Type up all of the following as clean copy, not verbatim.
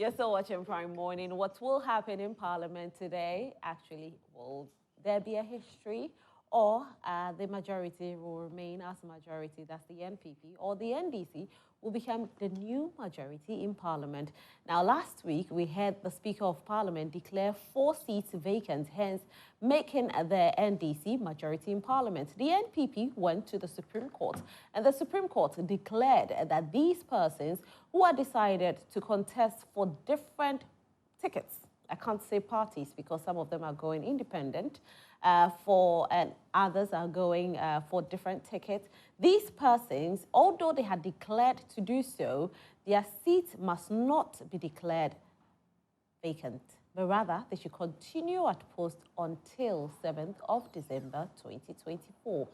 You're still watching Prime Morning. What will happen in Parliament today? Actually, will there be a history, or the majority will remain as majority, that's the NPP, or the NDC will become the new majority in Parliament? Now, last week, we had the Speaker of Parliament declare 4 seats vacant, hence making the NDC majority in Parliament. The NPP went to the Supreme Court, and the Supreme Court declared that these persons who are decided to contest for different tickets, I can't say parties because some of them are going independent, and others are going for different tickets. These persons, although they had declared to do so, their seats must not be declared vacant, but rather they should continue at post until 7th of December 2024.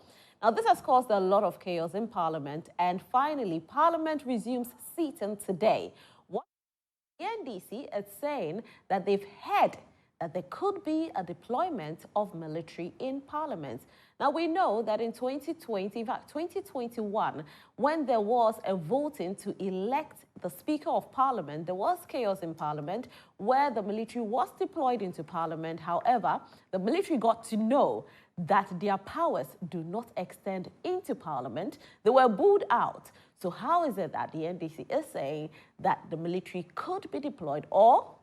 Now, this has caused a lot of chaos in Parliament, and finally, Parliament resumes sitting today. The NDC is saying that they've heard that there could be a deployment of military in Parliament. Now, we know that in 2020, in fact, 2021, when there was a voting to elect the Speaker of Parliament, there was chaos in Parliament where the military was deployed into Parliament. However, the military got to know that their powers do not extend into Parliament. They were booed out. So how is it that the NDC is saying that the military could be deployed, or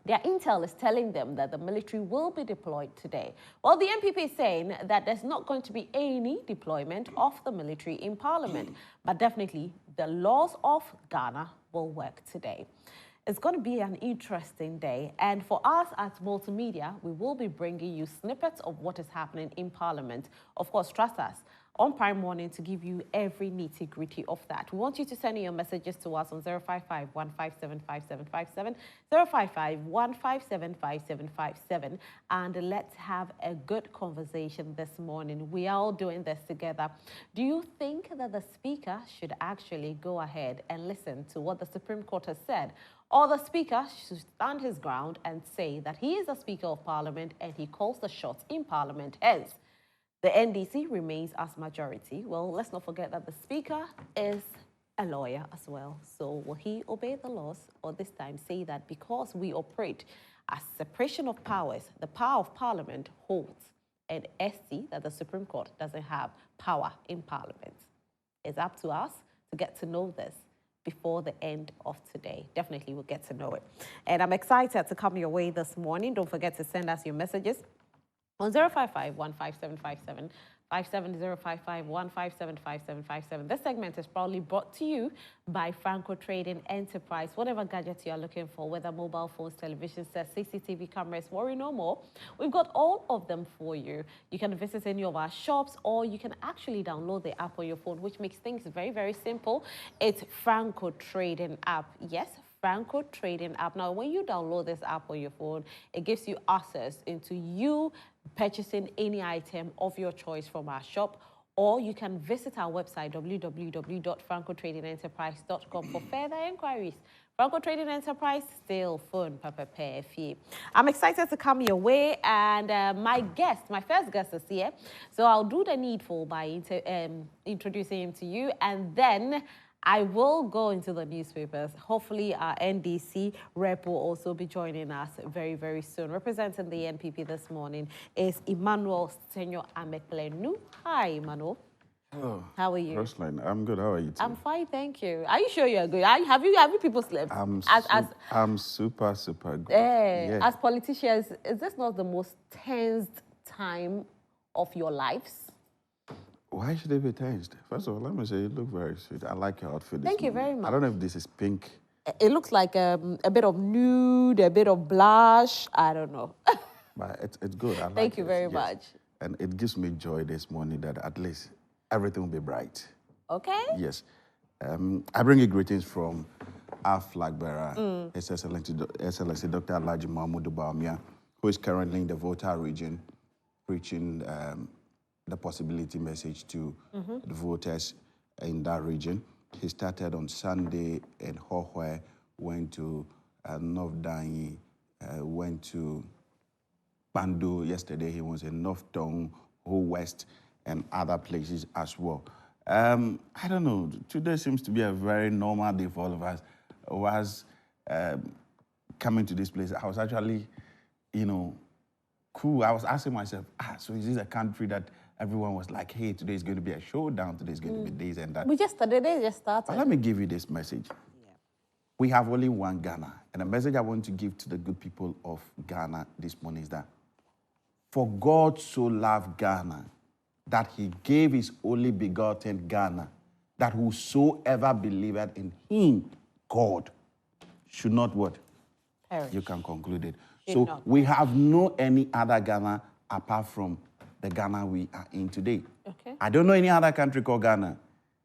their intel is telling them that the military will be deployed today? Well, the NPP is saying that there's not going to be any deployment of the military in Parliament, but definitely the laws of Ghana will work today. It's going to be an interesting day, and for us at Multimedia, we will be bringing you snippets of what is happening in Parliament. Of course, trust us on Prime Morning to give you every nitty-gritty of that. We want you to send in your messages to us on 055-157-5757, 055-157-5757, and let's have a good conversation this morning. We are all doing this together. Do you think that the Speaker should actually go ahead and listen to what the Supreme Court has said, or the Speaker should stand his ground and say that he is the Speaker of Parliament and he calls the shots in Parliament? Hence, the NDC remains as majority. Well, let's not forget that the Speaker is a lawyer as well. So will he obey the laws, or this time say that because we operate as separation of powers, the power of Parliament holds, and SC, that the Supreme Court doesn't have power in Parliament? It's up to us to get to know this before the end of today. Definitely we'll get to know it. And I'm excited to come your way this morning. Don't forget to send us your messages on 055-157-5757, 055-157-5757. This segment is proudly brought to you by Franco Trading Enterprise. Whatever gadgets you are looking for, whether mobile phones, television sets, CCTV cameras, worry no more. We've got all of them for you. You can visit any of our shops, or you can actually download the app on your phone, which makes things very, very simple. It's Franco Trading app. Yes, Franco Trading app. Now, when you download this app on your phone, it gives you access into you purchasing any item of your choice from our shop, or you can visit our website, www.francotradingenterprise.com, for further inquiries. Franco Trading Enterprise, still phone, papa fee. I'm excited to come your way, and my first guest is here. So I'll do the needful by introducing him to you, and then I will go into the newspapers. Hopefully, our NDC rep will also be joining us very, very soon. Representing the NPP this morning is Emmanuel Senyo Ameplenu. Hi, Emmanuel. Hello. How are you? Rosalind, I'm good. How are you too? I'm fine, thank you. Are you sure you're good? Have you people slept? I'm super good. Yeah. As politicians, is this not the most tensed time of your lives? Why should they be tensed? First of all, let me say you look very sweet. I like your outfit. Thank you very much. I don't know if this is pink. It looks like a bit of nude, a bit of blush. I don't know. But it's good. I like Thank you very yes. much. And it gives me joy this morning that at least everything will be bright. Okay. Yes. I bring you greetings from our flag bearer, His Excellency Dr. Alhaji Mahmoud Bawumia, who is currently in the Volta region preaching the possibility message to the voters in that region. He started on Sunday in Hohwe, went to North Danyi, went to Bandu. Yesterday he was in North Tong, Ho West, and other places as well. I don't know, today seems to be a very normal day for all of us. coming to this place, I was actually, cool. I was asking myself, so is this a country that everyone was like, hey, today is going to be a showdown, today is going to be this and that. The day just started. But let me give you this message. Yeah. We have only one Ghana. And the message I want to give to the good people of Ghana this morning is that for God so loved Ghana that he gave his only begotten Ghana, that whosoever believeth in him, God, should not what? Perish. You can conclude it. So we have no any other Ghana apart from the Ghana we are in today. Okay. I don't know any other country called Ghana.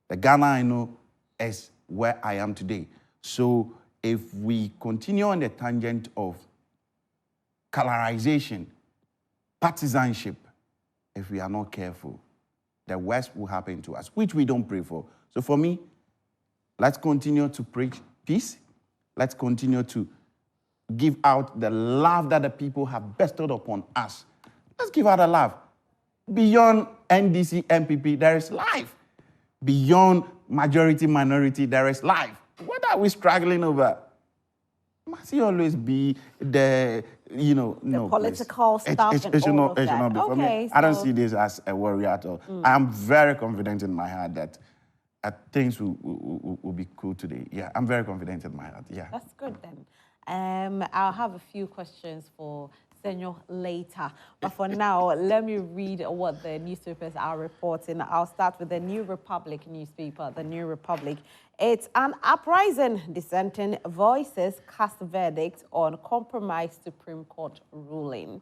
The Ghana I know is where I am today. So if we continue on the tangent of colorization, partisanship, if we are not careful, the worst will happen to us, which we don't pray for. So for me, let's continue to preach peace. Let's continue to give out the love that the people have bestowed upon us. Let's give out the love. Beyond NDC, MPP, there is life. Beyond majority, minority, there is life. What are we struggling over? Must it always be the, the political stuff and all of that? For me, I don't see this as a worry at all. I am very confident in my heart that things will be cool today. Yeah, I'm very confident in my heart. Yeah. That's good then. I'll have a few questions for Senor later. But for now, let me read what the newspapers are reporting. I'll start with the New Republic newspaper, the New Republic. It's an uprising, dissenting voices cast verdict on compromised Supreme Court ruling.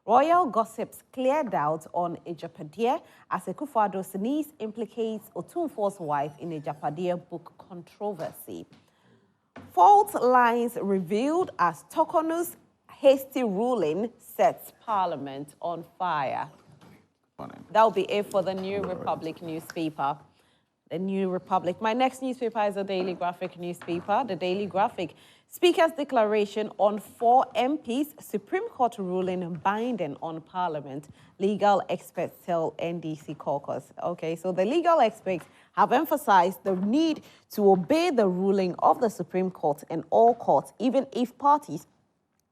Royal gossips clear doubt on Ejapadia as Akufo-Addo's niece implicates Otumfuo's wife in Ejapadia book controversy. Fault lines revealed as Tokonu's hasty ruling sets Parliament on fire. That'll be it for the New Republic newspaper. The New Republic. My next newspaper is the Daily Graphic newspaper. The Daily Graphic. Speaker's declaration on 4 MPs, Supreme Court ruling binding on Parliament. Legal experts tell NDC caucus. Okay, so the legal experts have emphasized the need to obey the ruling of the Supreme Court and all courts, even if parties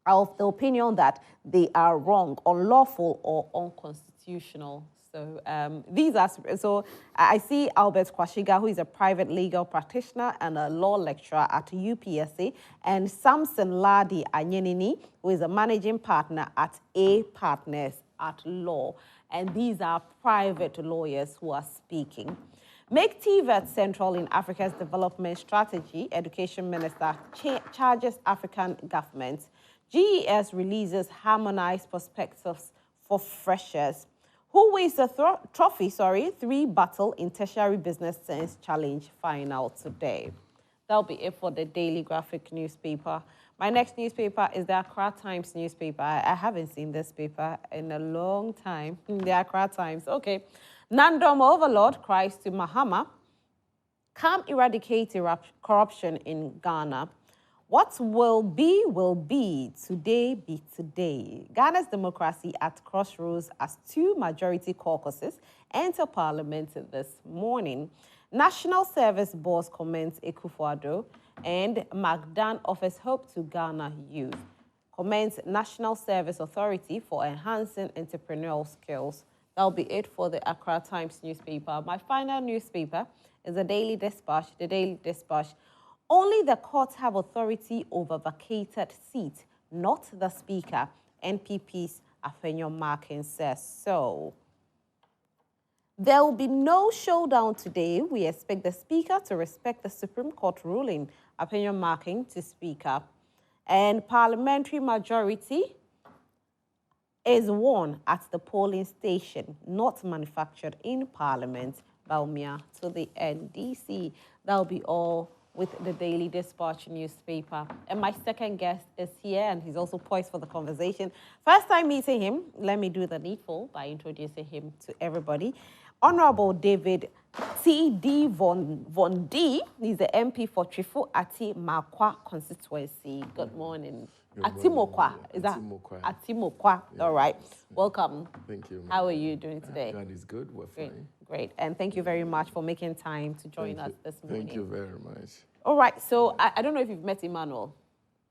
are of the opinion that they are wrong, unlawful, or unconstitutional. So I see Albert Kwashiga, who is a private legal practitioner and a law lecturer at UPSA, and Samson Ladi Anyenini, who is a managing partner at A Partners at Law. And these are private lawyers who are speaking. Make TVET central in Africa's development strategy. Education Minister charges African governments. GES releases harmonized perspectives for freshers. Who wins the trophy, 3-battle in tertiary business science challenge final today. That'll be it for the Daily Graphic newspaper. My next newspaper is the Accra Times newspaper. I haven't seen this paper in a long time. The Accra Times, okay. Nandom overlord cries to Mahama. Come eradicate corruption in Ghana. What will be, today be today. Ghana's democracy at crossroads as 2 majority caucuses enter Parliament this morning. National Service Board commends Akufo-Addo and Magdan offers hope to Ghana youth. Commends National Service Authority for enhancing entrepreneurial skills. That'll be it for the Accra Times newspaper. My final newspaper is the Daily Dispatch. The Daily Dispatch. Only the courts have authority over vacated seats, not the Speaker. NPP's Afenyo Markin says so. There will be no showdown today. We expect the Speaker to respect the Supreme Court ruling. Afenyo Markin to Speaker. And parliamentary majority is won at the polling station, not manufactured in Parliament. Baumia to the NDC. That'll be all with the Daily Dispatch newspaper. And my second guest is here, and he's also poised for the conversation. First time meeting him, let me do the needful by introducing him to everybody. Honorable David T.D. Von D. He's the MP for Trifu Ati Makwa constituency. Good morning. Atimokwa. Is that Atimokwa? Yeah. All right. Welcome. Thank you. How are you doing today? God is good. We're fine. Great. And thank you very much for making time to join us this morning. Thank you very much. All right. So I don't know if you've met Emmanuel.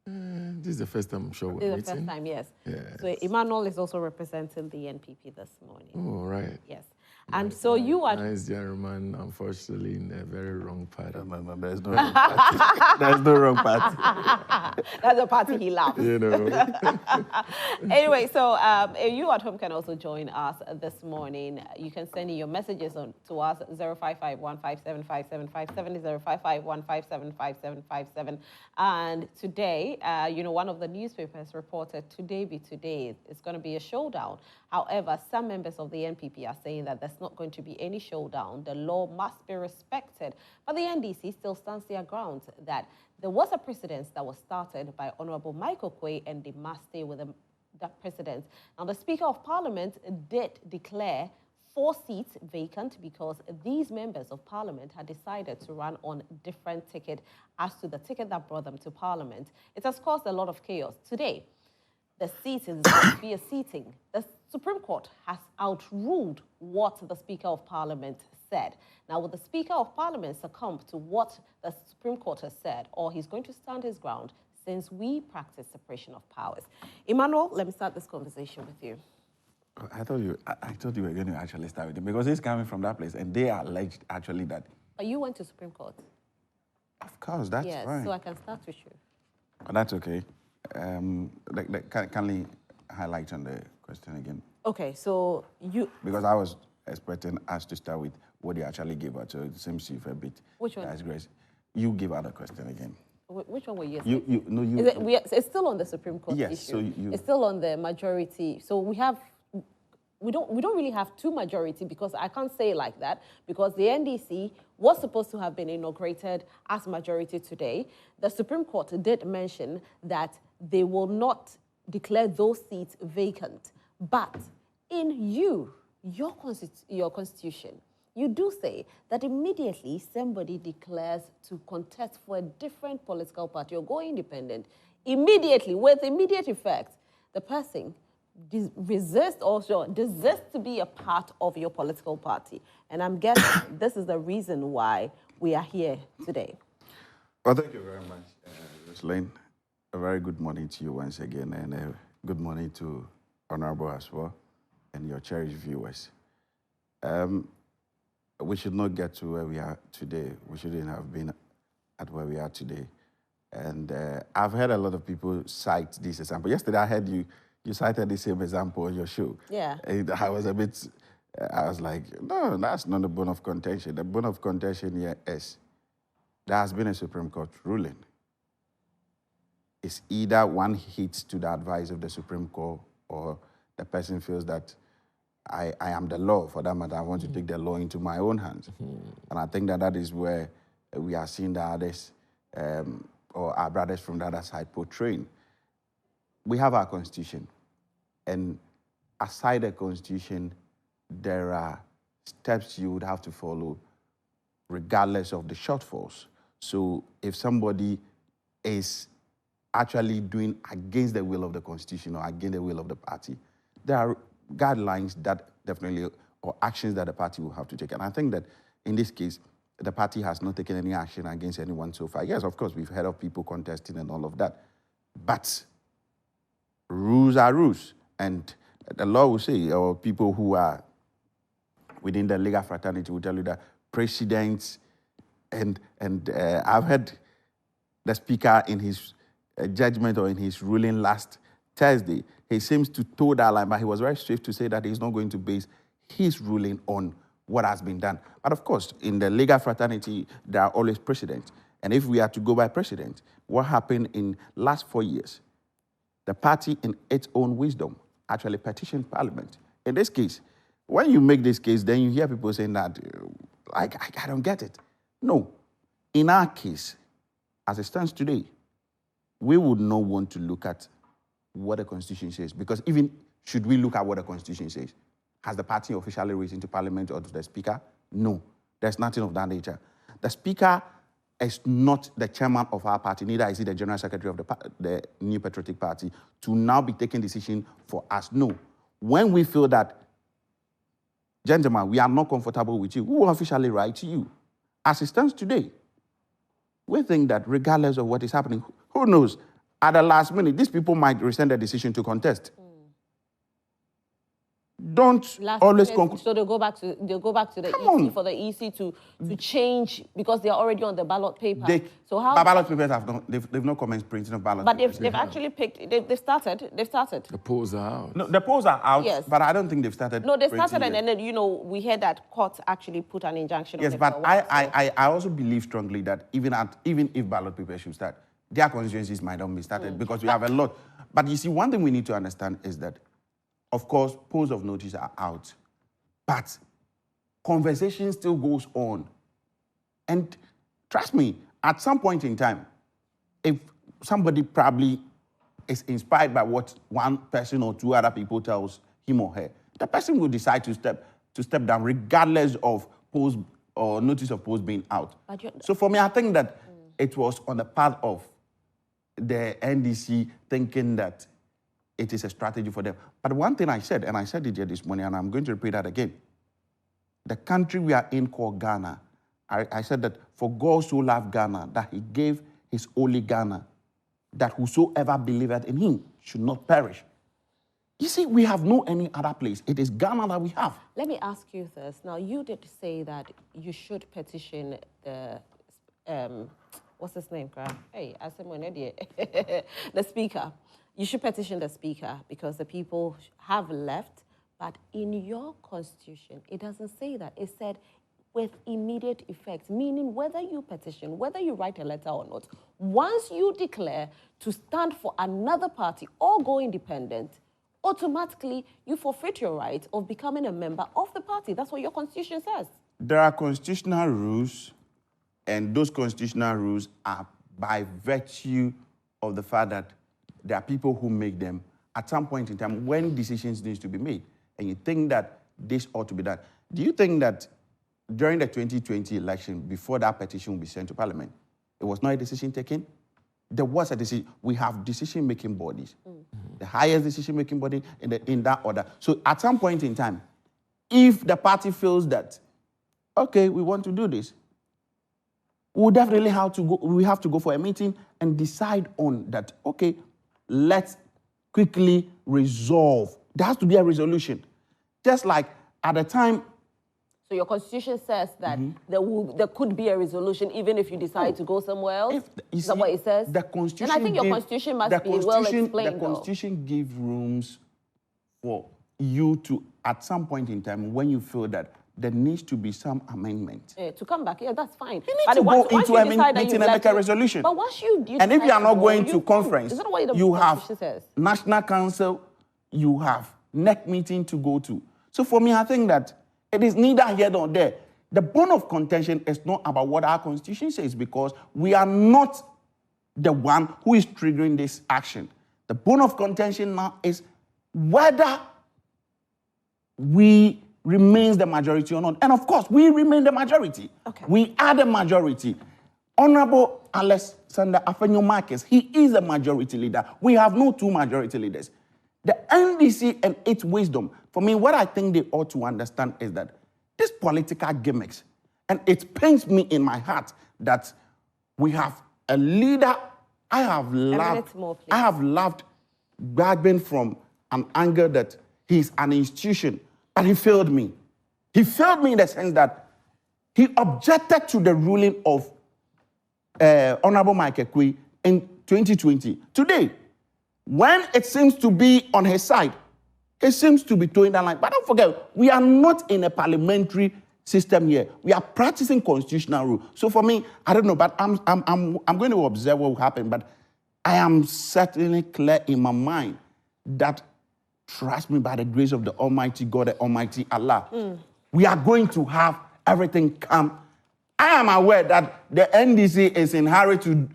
This is the first time I'm sure we're This is meeting. the first time, yes. Yes. So Emmanuel is also representing the NPP this morning. Oh, right. Yes. And so you are... Nice gentleman, unfortunately, in a very wrong party. No, there's no wrong party. There's no wrong party. That's the party he loves. You know. Anyway, so you at home can also join us this morning. You can send in your messages to us, 055-157-5757, 055-157-5757. And today, one of the newspapers reported today be today. It's going to be a showdown. However, some members of the NPP are saying that there's not going to be any showdown. The law must be respected. But the NDC still stands their ground that there was a precedent that was started by Honorable Michael Quay, and they must stay with that precedent. Now, the Speaker of Parliament did declare 4 seats vacant because these members of Parliament had decided to run on different ticket as to the ticket that brought them to Parliament. It has caused a lot of chaos. Today, the seat is going to be a seating. The Supreme Court has outruled what the Speaker of Parliament said. Now, will the Speaker of Parliament succumb to what the Supreme Court has said, or he's going to stand his ground since we practice separation of powers? Emmanuel, let me start this conversation with you. I thought you were going to actually start with it because he's coming from that place, and they are alleged actually that. But you went to Supreme Court. Of course, that's yes, fine. so I can start with you. Oh, that's okay. Can we highlight on the question again? Okay, so you... Because I was expecting us to start with what you actually gave out, so it seems you've a bit... Which one? That's Grace. You give out a question again. Which one were you? It's still on the Supreme Court yes, issue. so you... It's still on the majority. So we don't really have 2 majority, because I can't say it like that, because the NDC was supposed to have been inaugurated as majority today. The Supreme Court did mention that they will not declare those seats vacant. But in your constitution, you do say that immediately somebody declares to contest for a different political party or go independent, immediately, with immediate effect, the person desists to be a part of your political party. And I'm guessing this is the reason why we are here today. Well, thank you very much, Roslyn. A very good morning to you once again, and a good morning to Honorable as well, and your cherished viewers. We should not get to where we are today. We shouldn't have been at where we are today. And I've heard a lot of people cite this example. Yesterday, I heard you cited the same example on your show. Yeah. And I was like, no, that's not the bone of contention. The bone of contention here is there has been a Supreme Court ruling. It's either one hits to the advice of the Supreme Court, or the person feels that I am the law. For that matter, I want to take the law into my own hands. And I think that is where we are seeing the others, or our brothers from the other side portraying. We have our Constitution. And aside the Constitution, there are steps you would have to follow regardless of the shortfalls. So if somebody is actually doing against the will of the Constitution or against the will of the party, there are guidelines that definitely, or actions that the party will have to take. And I think that in this case, the party has not taken any action against anyone so far. Yes, of course, we've heard of people contesting and all of that. But rules are rules. And the law will say, or people who are within the legal fraternity will tell you that precedents, and I've heard the Speaker in his judgment or in his ruling last Thursday, he seems to toe that line, but he was very swift to say that he's not going to base his ruling on what has been done. But of course, in the legal fraternity, there are always precedents. And if we are to go by precedent, what happened in last 4 years? The party, in its own wisdom, actually petitioned Parliament. In this case, when you make this case, then you hear people saying that, I don't get it. No. In our case, as it stands today, we would not want to look at what the Constitution says, because even should we look at what the Constitution says, has the party officially written to Parliament or to the Speaker? No. There's nothing of that nature. The Speaker is not the chairman of our party, neither is he the General Secretary of the New Patriotic Party, to now be taking decision for us. No. When we feel that, gentlemen, we are not comfortable with you, we will officially write to you. As it stands today, we think that regardless of what is happening, who knows, at the last minute, these people might rescind the decision to contest. Don't always conclude. So they'll go back to the EC for the EC to change because they're already on the ballot paper. So how ballot papers have not they've not commenced printing of ballot papers. But they've actually picked they've started. The polls are out. No, the polls are out, yes. but I don't think they've started. No, they started yet. and then we heard that court actually put an injunction yes, on it. Yes, but I also believe strongly that even if ballot papers should start, their constituencies might not be started because we have a lot. But you see, one thing we need to understand is that, of course, polls of notice are out, but conversation still goes on. And trust me, at some point in time, if somebody probably is inspired by what one person or two other people tells him or her, the person will decide to step down regardless of polls or notice of polls being out. So for me, I think that it was on the part of the NDC thinking that it is a strategy for them. But one thing I said, and I said it here this morning, and I'm going to repeat that again. The country we are in called Ghana, I said that for God so loved Ghana, that he gave his only Ghana, that whosoever believeth in him should not perish. You see, we have no any other place. It is Ghana that we have. Let me ask you this. Now, you did say that you should petition the, what's his name, Graham? Hey, I said my name. The speaker. You should petition the speaker because the people have left. But in your constitution, it doesn't say that. It said with immediate effect, meaning whether you petition, whether you write a letter or not, once you declare to stand for another party or go independent, automatically you forfeit your right of becoming a member of the party. That's what your constitution says. There are constitutional rules, and those constitutional rules are by virtue of the fact that there are people who make them at some point in time when decisions need to be made, and you think that this ought to be done. Do you think that during the 2020 election, before that petition will be sent to Parliament, it was not a decision taken? There was a decision. We have decision-making bodies, the highest decision-making body in that order. So at some point in time, if the party feels that, okay, we want to do this, we definitely have to go. We have to go for a meeting and decide on that. Okay, let's quickly resolve. There has to be a resolution. Just like at the time. So your constitution says that there could be a resolution even if you decide to go somewhere else? Is that what it says? The constitution. And I think your constitution must be well explained. The constitution gives rooms for you to, at some point in time, when you feel that there needs to be some amendment. To come back, yeah, that's fine. You need to go into a meeting and make a resolution. But once you and if you are not going to conference, is that what you have says? National Council, you have NEC meeting to go to. So for me, I think that it is neither here nor there. The bone of contention is not about what our constitution says because we are not the one who is triggering this action. The bone of contention now is whether we remains the majority or not. And of course, we remain the majority. Okay. We are the majority. Honorable Alexander Afenyo Marcus, he is a majority leader. We have no two majority leaders. The NDC and its wisdom, for me, what I think they ought to understand is that these political gimmicks, and it pains me in my heart that we have a leader. I have loved Gbagben from an angle that he's an institution, but he failed me. He failed me in the sense that he objected to the ruling of Honorable Mike Ekwe in 2020. Today, when it seems to be on his side, it seems to be towing that line. But don't forget, we are not in a parliamentary system here. We are practicing constitutional rule. So for me, I don't know, but I'm going to observe what will happen. But I am certainly clear in my mind that, trust me, by the grace of the Almighty God, the Almighty Allah, we are going to have everything come. I am aware that the NDC is in a hurry to,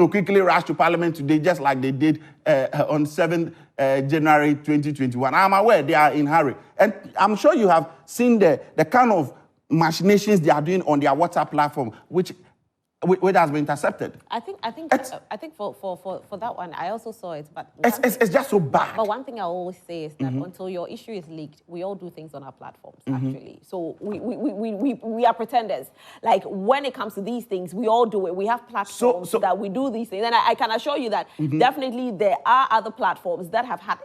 quickly rush to Parliament today, just like they did on 7th January 2021. I'm aware they are in a hurry. And I'm sure you have seen the kind of machinations they are doing on their WhatsApp platform, which which has been intercepted. I think for that one, I also saw it, but It's just so bad. But one thing I always say is that until your issue is leaked, we all do things on our platforms, actually. So we are pretenders. Like, when it comes to these things, we all do it. We have platforms that we do these things. And I can assure you that definitely there are other platforms that have had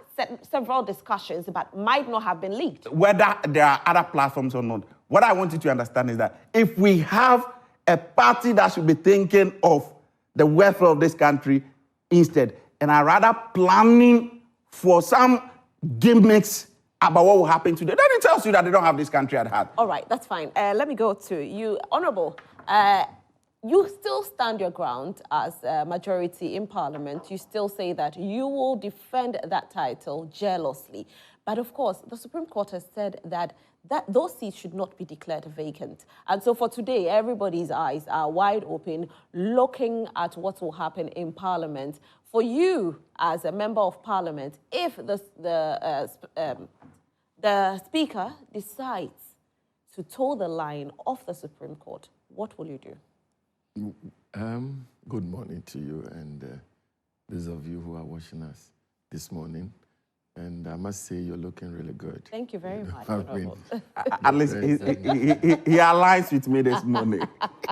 several discussions but might not have been leaked. Whether there are other platforms or not, what I want you to understand is that if we have a party that should be thinking of the welfare of this country instead, and are rather planning for some gimmicks about what will happen today, then it tells you that they don't have this country at heart. All right, that's fine. Let me go to you, Honourable. You still stand your ground as a majority in Parliament. You still say that you will defend that title jealously. But of course, the Supreme Court has said that those seats should not be declared vacant. And so for today, everybody's eyes are wide open, looking at what will happen in Parliament. For you, as a member of Parliament, if the Speaker decides to toe the line of the Supreme Court, what will you do? Good morning to you and those of you who are watching us this morning. And I must say, you're looking really good. Thank you very much. At least he aligns with me this morning.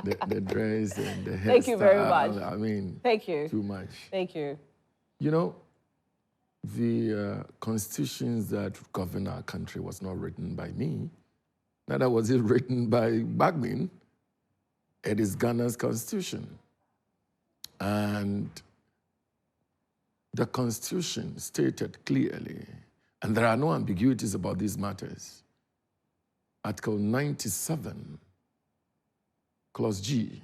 The dress and the hairstyle. Thank you very much. I mean, thank you. Too much. Thank you. You know, the constitutions that govern our country was not written by me. Neither was it written by Bagmin. It is Ghana's constitution. And the Constitution stated clearly, and there are no ambiguities about these matters. Article 97, Clause G,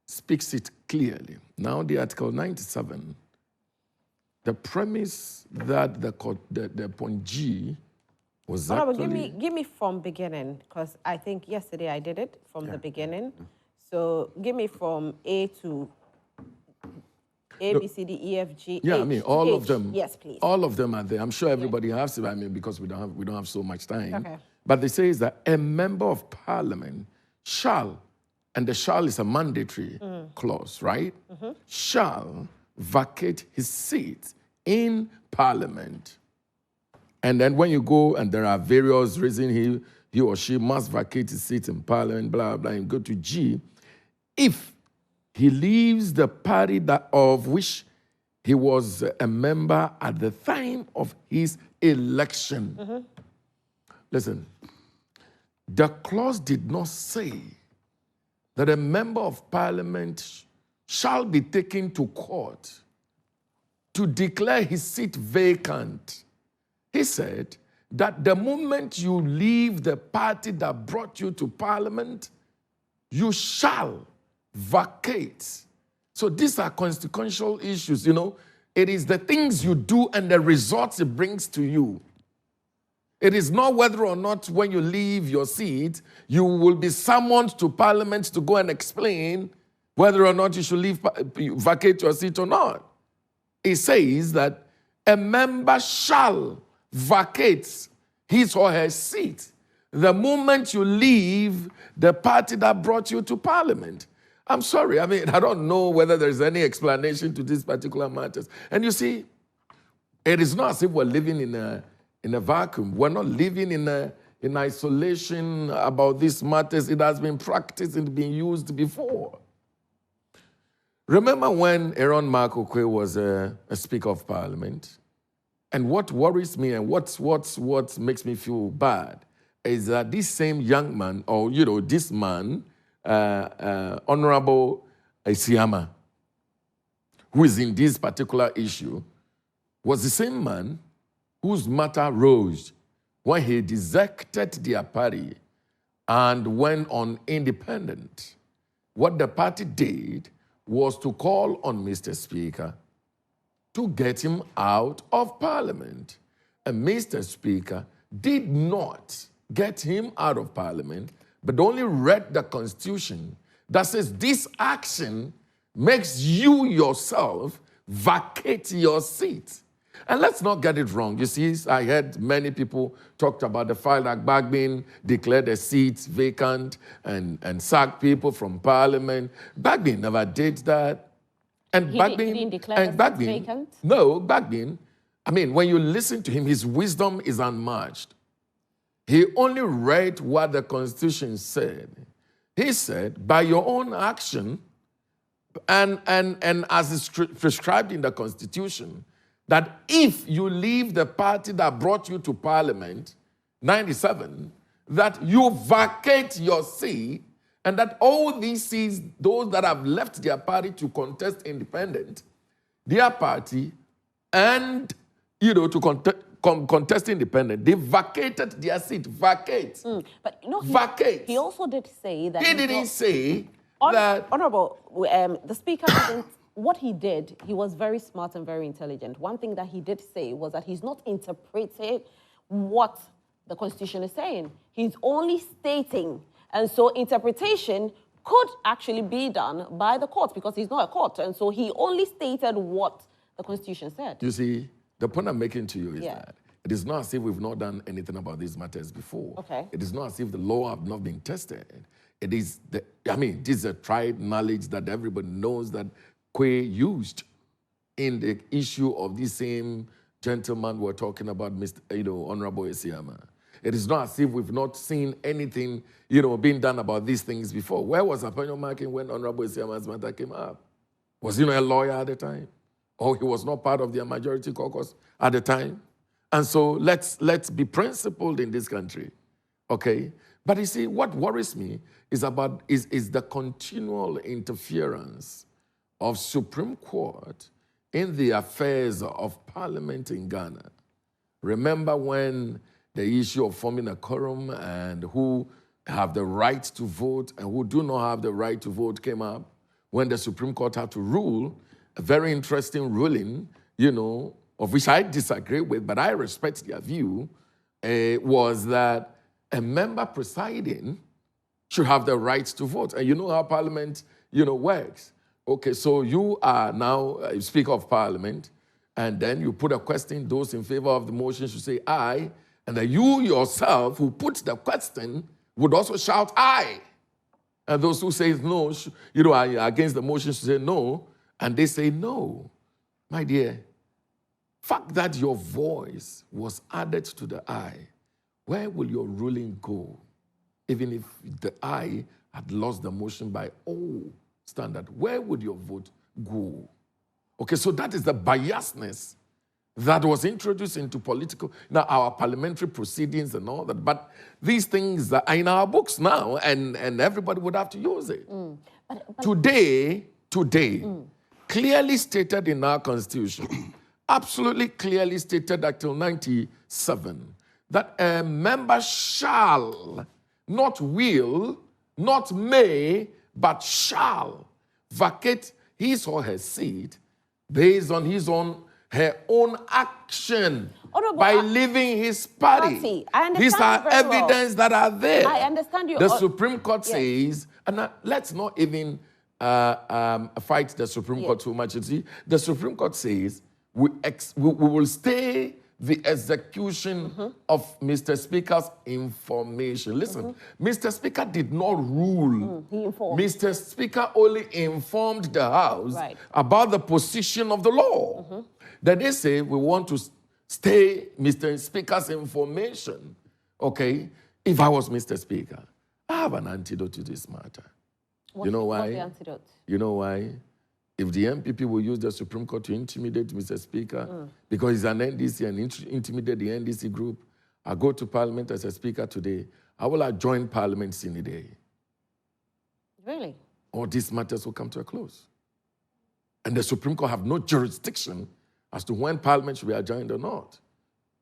speaks it clearly. Now, the Article 97, the premise that the point G was actually... Give me from beginning, because I think yesterday I did it from the beginning. So give me from A to A, B, C, D, E, F, G, yeah, H, I mean, all H. of them. Yes, please. All of them are there. I'm sure everybody has it. I mean, because we don't have so much time. Okay. But they say is that a member of Parliament shall, and the shall is a mandatory clause, right? Shall vacate his seat in Parliament. And then when you go, and there are various reasons he or she must vacate his seat in Parliament, blah, blah, and go to G, if he leaves the party of which he was a member at the time of his election. Listen, the clause did not say that a member of Parliament shall be taken to court to declare his seat vacant. He said that the moment you leave the party that brought you to Parliament, you shall vacate. So these are consequential issues, you know. It is the things you do and the results it brings to you. It is not whether or not when you leave your seat, you will be summoned to Parliament to go and explain whether or not you should vacate your seat or not. It says that a member shall vacate his or her seat the moment you leave the party that brought you to Parliament. I'm sorry, I mean, I don't know whether there's any explanation to these particular matters. And you see, it is not as if we're living in a vacuum. We're not living in isolation about these matters. It has been practiced and been used before. Remember when Aaron Mark-Okwe was a Speaker of Parliament? And what worries me and what makes me feel bad is that this same young man, or, you know, this man, Honorable Isiama, who is in this particular issue, was the same man whose matter rose when he deserted their party and went on independent. What the party did was to call on Mr. Speaker to get him out of Parliament. And Mr. Speaker did not get him out of Parliament, but only read the Constitution that says this action makes you yourself vacate your seat. And let's not get it wrong. You see, I heard many people talked about the fact that Bagbin declared the seats vacant and sacked people from parliament. Bagbin never did that. And He Bagbin, didn't declare the seats vacant? No, Bagbin, I mean, when you listen to him, his wisdom is unmatched. He only read what the Constitution said. He said, by your own action, and as is prescribed in the Constitution, that if you leave the party that brought you to Parliament, 97, that you vacate your seat, and that all these seats, those that have left their party to contest independent, their party, and, to contest independent, they vacated their seat. Vacate. But vacate. He also did say that he didn't say that. Honorable, the Speaker didn't. What he did, he was very smart and very intelligent. One thing that he did say was that he's not interpreting what the Constitution is saying. He's only stating, and so interpretation could actually be done by the court because he's not a court, and so he only stated what the Constitution said. You see, the point I'm making to you is that it is not as if we've not done anything about these matters before. Okay. It is not as if the law have not been tested. It is this is a tried knowledge that everybody knows that Kwe used in the issue of this same gentleman we're talking about, Mr. Honorable Esiama. It is not as if we've not seen anything, being done about these things before. Where was Apanyo Markin when Honorable Esiama's matter came up? Was he not a lawyer at the time? Or he was not part of their majority caucus at the time? And so let's be principled in this country, okay? But you see, what worries me is the continual interference of Supreme Court in the affairs of Parliament in Ghana. Remember when the issue of forming a quorum and who have the right to vote and who do not have the right to vote came up, when the Supreme Court had to rule, a very interesting ruling, of which I disagree with, but I respect their view, was that a member presiding should have the right to vote. And you know how Parliament, works. Okay, so you are now Speaker of Parliament, and then you put a question, those in favor of the motion should say aye, and then you yourself who put the question would also shout aye. And those who say no, are against the motion should say no, and they say no. My dear, fact that your voice was added to the aye, where will your ruling go? Even if the aye had lost the motion by all standard, where would your vote go? Okay, so that is the biasness that was introduced into our parliamentary proceedings and all that. But these things are in our books now, and everybody would have to use it. But today, clearly stated in our Constitution, absolutely clearly stated until 97, that a member shall, not will, not may, but shall vacate his or her seat based on her own action by leaving his party. These are evidence that are there. I understand you. The Supreme Court says, and let's not even fight the Supreme Court too much. You see, the Supreme Court says we will stay the execution of Mr. Speaker's information. Listen, Mr. Speaker did not rule. He informed. Mr. Speaker only informed the House about the position of the law. Then they say we want to stay Mr. Speaker's information. Okay, if I was Mr. Speaker, I have an antidote to this matter. You know why? What's the antidote? You know why? If the MPP will use the Supreme Court to intimidate Mr. Speaker, because he's an NDC and intimidate the NDC group, I go to Parliament as a Speaker today, I will adjourn Parliament any day. Really? All these matters will come to a close. And the Supreme Court have no jurisdiction as to when Parliament should be adjourned or not.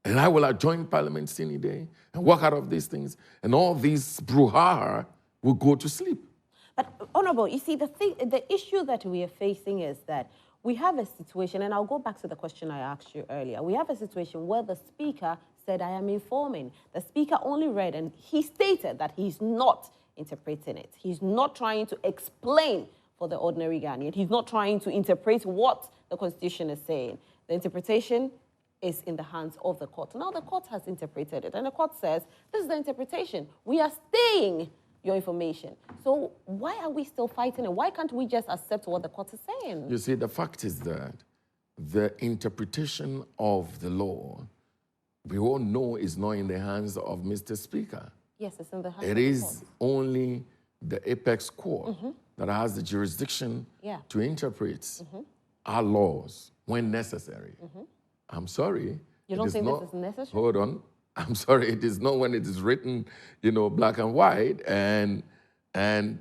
And I will adjourn Parliament any day and work out of these things, and all these brouhaha will go to sleep. But, Honorable, you see, the issue that we are facing is that we have a situation, and I'll go back to the question I asked you earlier. We have a situation where the Speaker said, I am informing. The Speaker only read, and he stated that he's not interpreting it. He's not trying to explain for the ordinary Ghanaian. He's not trying to interpret what the Constitution is saying. The interpretation is in the hands of the court. Now the court has interpreted it, and the court says, this is the interpretation. We are staying your information. So why are we still fighting, and why can't we just accept what the court is saying? You see, the fact is that the interpretation of the law, we all know, is not in the hands of Mr. Speaker. Yes, it's in the hands It of the is court. only the apex court that has the jurisdiction to interpret our laws when necessary. I'm sorry. You don't think this is necessary? Hold on. I'm sorry. It is not when it is written, you know, black and white, and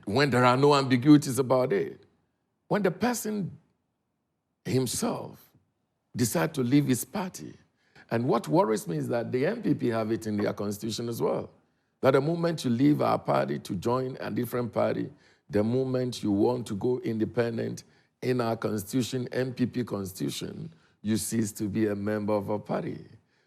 when there are no ambiguities about it. When the person himself decides to leave his party, and what worries me is that the MPP have it in their constitution as well, that the moment you leave our party to join a different party, the moment you want to go independent in our constitution, MPP constitution, you cease to be a member of a party.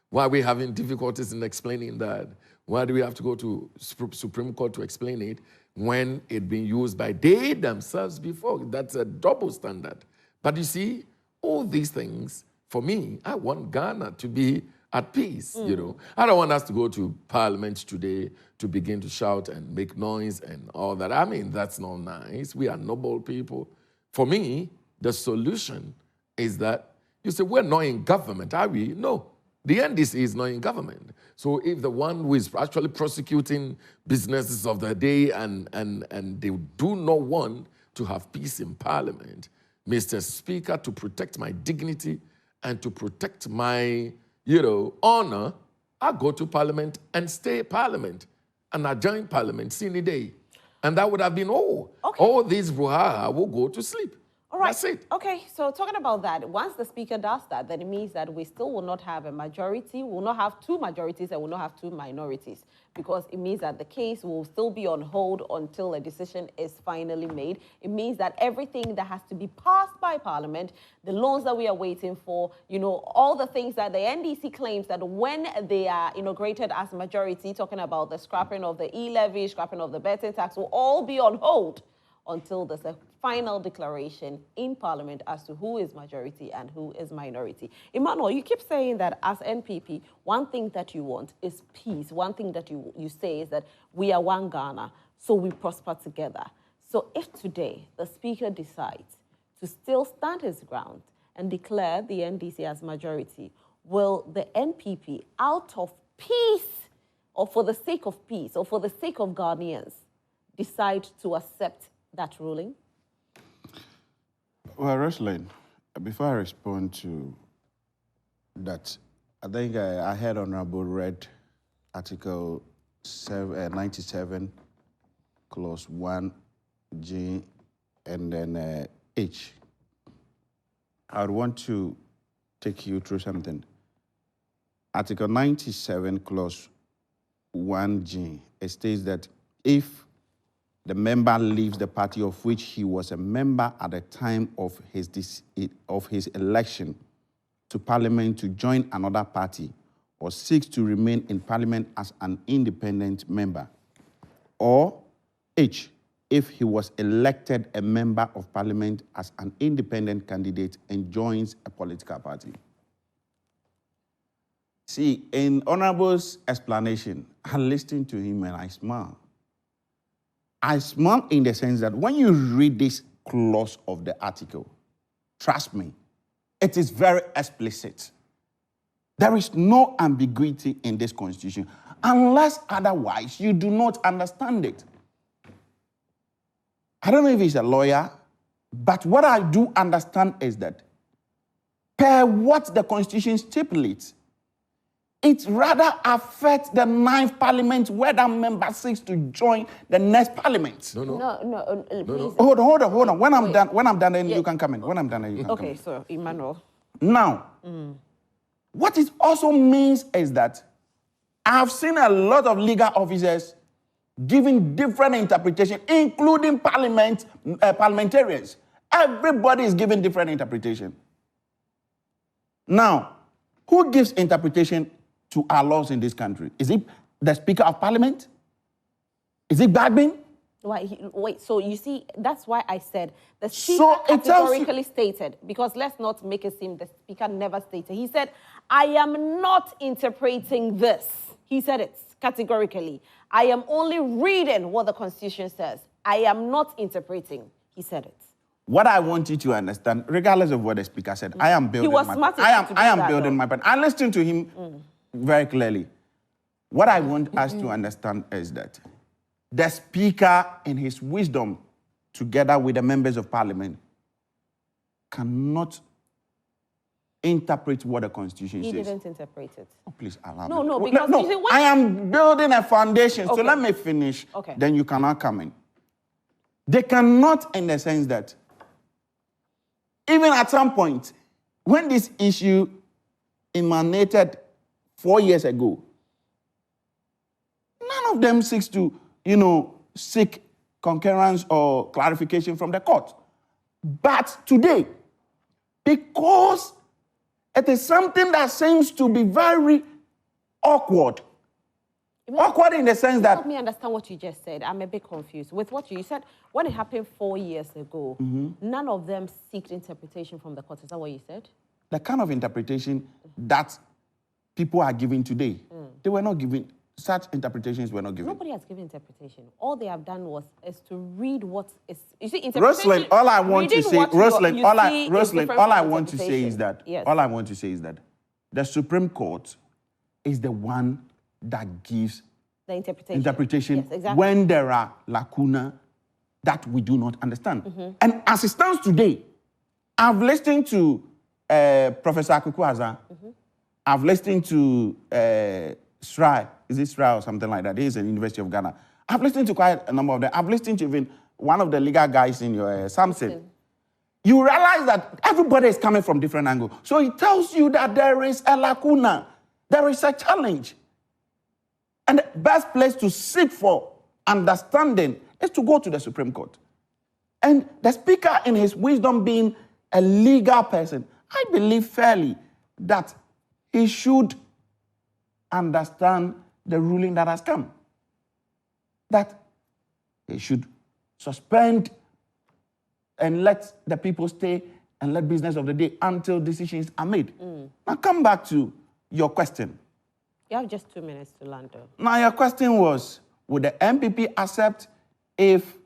Why are we having difficulties in explaining that? Why do we have to go to Supreme Court to explain it when it's been used by they themselves before? That's a double standard. But you see, all these things, for me, I want Ghana to be at peace, you know. I don't want us to go to Parliament today to begin to shout and make noise and all that. I mean, that's not nice. We are noble people. For me, the solution is that you say, we're not in government, are we? No. The NDC is not in government. So if the one who is actually prosecuting businesses of the day and they do not want to have peace in Parliament, Mr. Speaker, to protect my dignity and to protect my, honor, I go to Parliament and stay Parliament. And I join Parliament sine day. And that would have been all. Okay. All these brouhaha will go to sleep. All right. That's it. Okay, so talking about that, once the Speaker does that, then it means that we still will not have a majority, we will not have two majorities, and we will not have two minorities, because it means that the case will still be on hold until a decision is finally made. It means that everything that has to be passed by Parliament, the loans that we are waiting for, all the things that the NDC claims that when they are inaugurated as majority, talking about the scrapping of the e-levy, scrapping of the betting tax, will all be on hold until there's a final declaration in Parliament as to who is majority and who is minority. Emmanuel, you keep saying that as NPP, one thing that you want is peace. One thing that you say is that we are one Ghana, so we prosper together. So if today the Speaker decides to still stand his ground and declare the NDC as majority, will the NPP, out of peace, or for the sake of peace, or for the sake of Ghanaians, decide to accept that ruling? Well, Roslyn, before I respond to that, I think I heard Honorable read Article 97, Clause 1G, and then H. I would want to take you through something. Article 97, Clause 1G, it states that if the member leaves the party of which he was a member at the time of his election to Parliament to join another party, or seeks to remain in Parliament as an independent member, or H, if he was elected a member of Parliament as an independent candidate and joins a political party. See, in Honorable's explanation, I listened to him and I smiled. I smile in the sense that when you read this clause of the article, trust me, it is very explicit. There is no ambiguity in this constitution. Unless otherwise, you do not understand it. I don't know if he's a lawyer, but what I do understand is that per what the constitution stipulates, it rather affects the 9th Parliament where that member seeks to join the next Parliament. No, please. Hold on. When I'm done, then you can come in. When I'm done, then you can come in. Okay, so Emmanuel. Now, what it also means is that I've seen a lot of legal officers giving different interpretations, including parliamentarians. Everybody is giving different interpretation. Now, who gives interpretation to our laws in this country? Is it the Speaker of Parliament? Is it Bagbin? Wait, so you see, that's why I said the speaker So it tells you- categorically stated, because let's not make it seem the speaker never stated. He said, I am not interpreting this. He said it categorically. I am only reading what the Constitution says. I am not interpreting. He said it. What I want you to understand, regardless of what the speaker said, I am building was my smart point. enough to do I am that, building though. my point. I listened to him very clearly. What I want us to understand is that the speaker, in his wisdom, together with the members of parliament, cannot interpret what the Constitution He says. didn't interpret it. Oh, please allow No, me. no, Well, because no, you see, when- I am building a foundation. So Okay. let me finish. Okay. Then you cannot come in. They cannot, in the sense that even at some point, when this issue emanated 4 years ago, none of them seeks to, seek concurrence or clarification from the court. But today, because it is something that seems to be very awkward. Awkward in the sense that... Help me understand what you just said. I'm a bit confused. With what you said, when it happened 4 years ago, none of them seeked interpretation from the court. Is that what you said? the kind of interpretation that people are giving today, they were not given, such interpretations were not given. Nobody has given interpretation. All they have done is to read what is, you see, interpretation. Rosalind, all I want to say, Rosalind, all I want to say is that, yes. all I want to say is that the Supreme Court is the one that gives The interpretation Yes, exactly. when there are lacuna that we do not understand. And as it stands today, I've listened to Professor Akuku-Azah. I've listened to Sry. Is it Sry or something like that? He's at the University of Ghana. I've listened to quite a number of them. I've listened to even one of the legal guys in your Samson. You realize that everybody is coming from different angles. So it tells you that there is a lacuna. There is a challenge. And the best place to seek for understanding is to go to the Supreme Court. And the Speaker, in his wisdom, being a legal person, I believe fairly that he should understand the ruling that has come. That he should suspend and let the people stay and let business of the day until decisions are made. Now come back to your question. You have just 2 minutes to land, though. Now, your question was, would the MPP accept if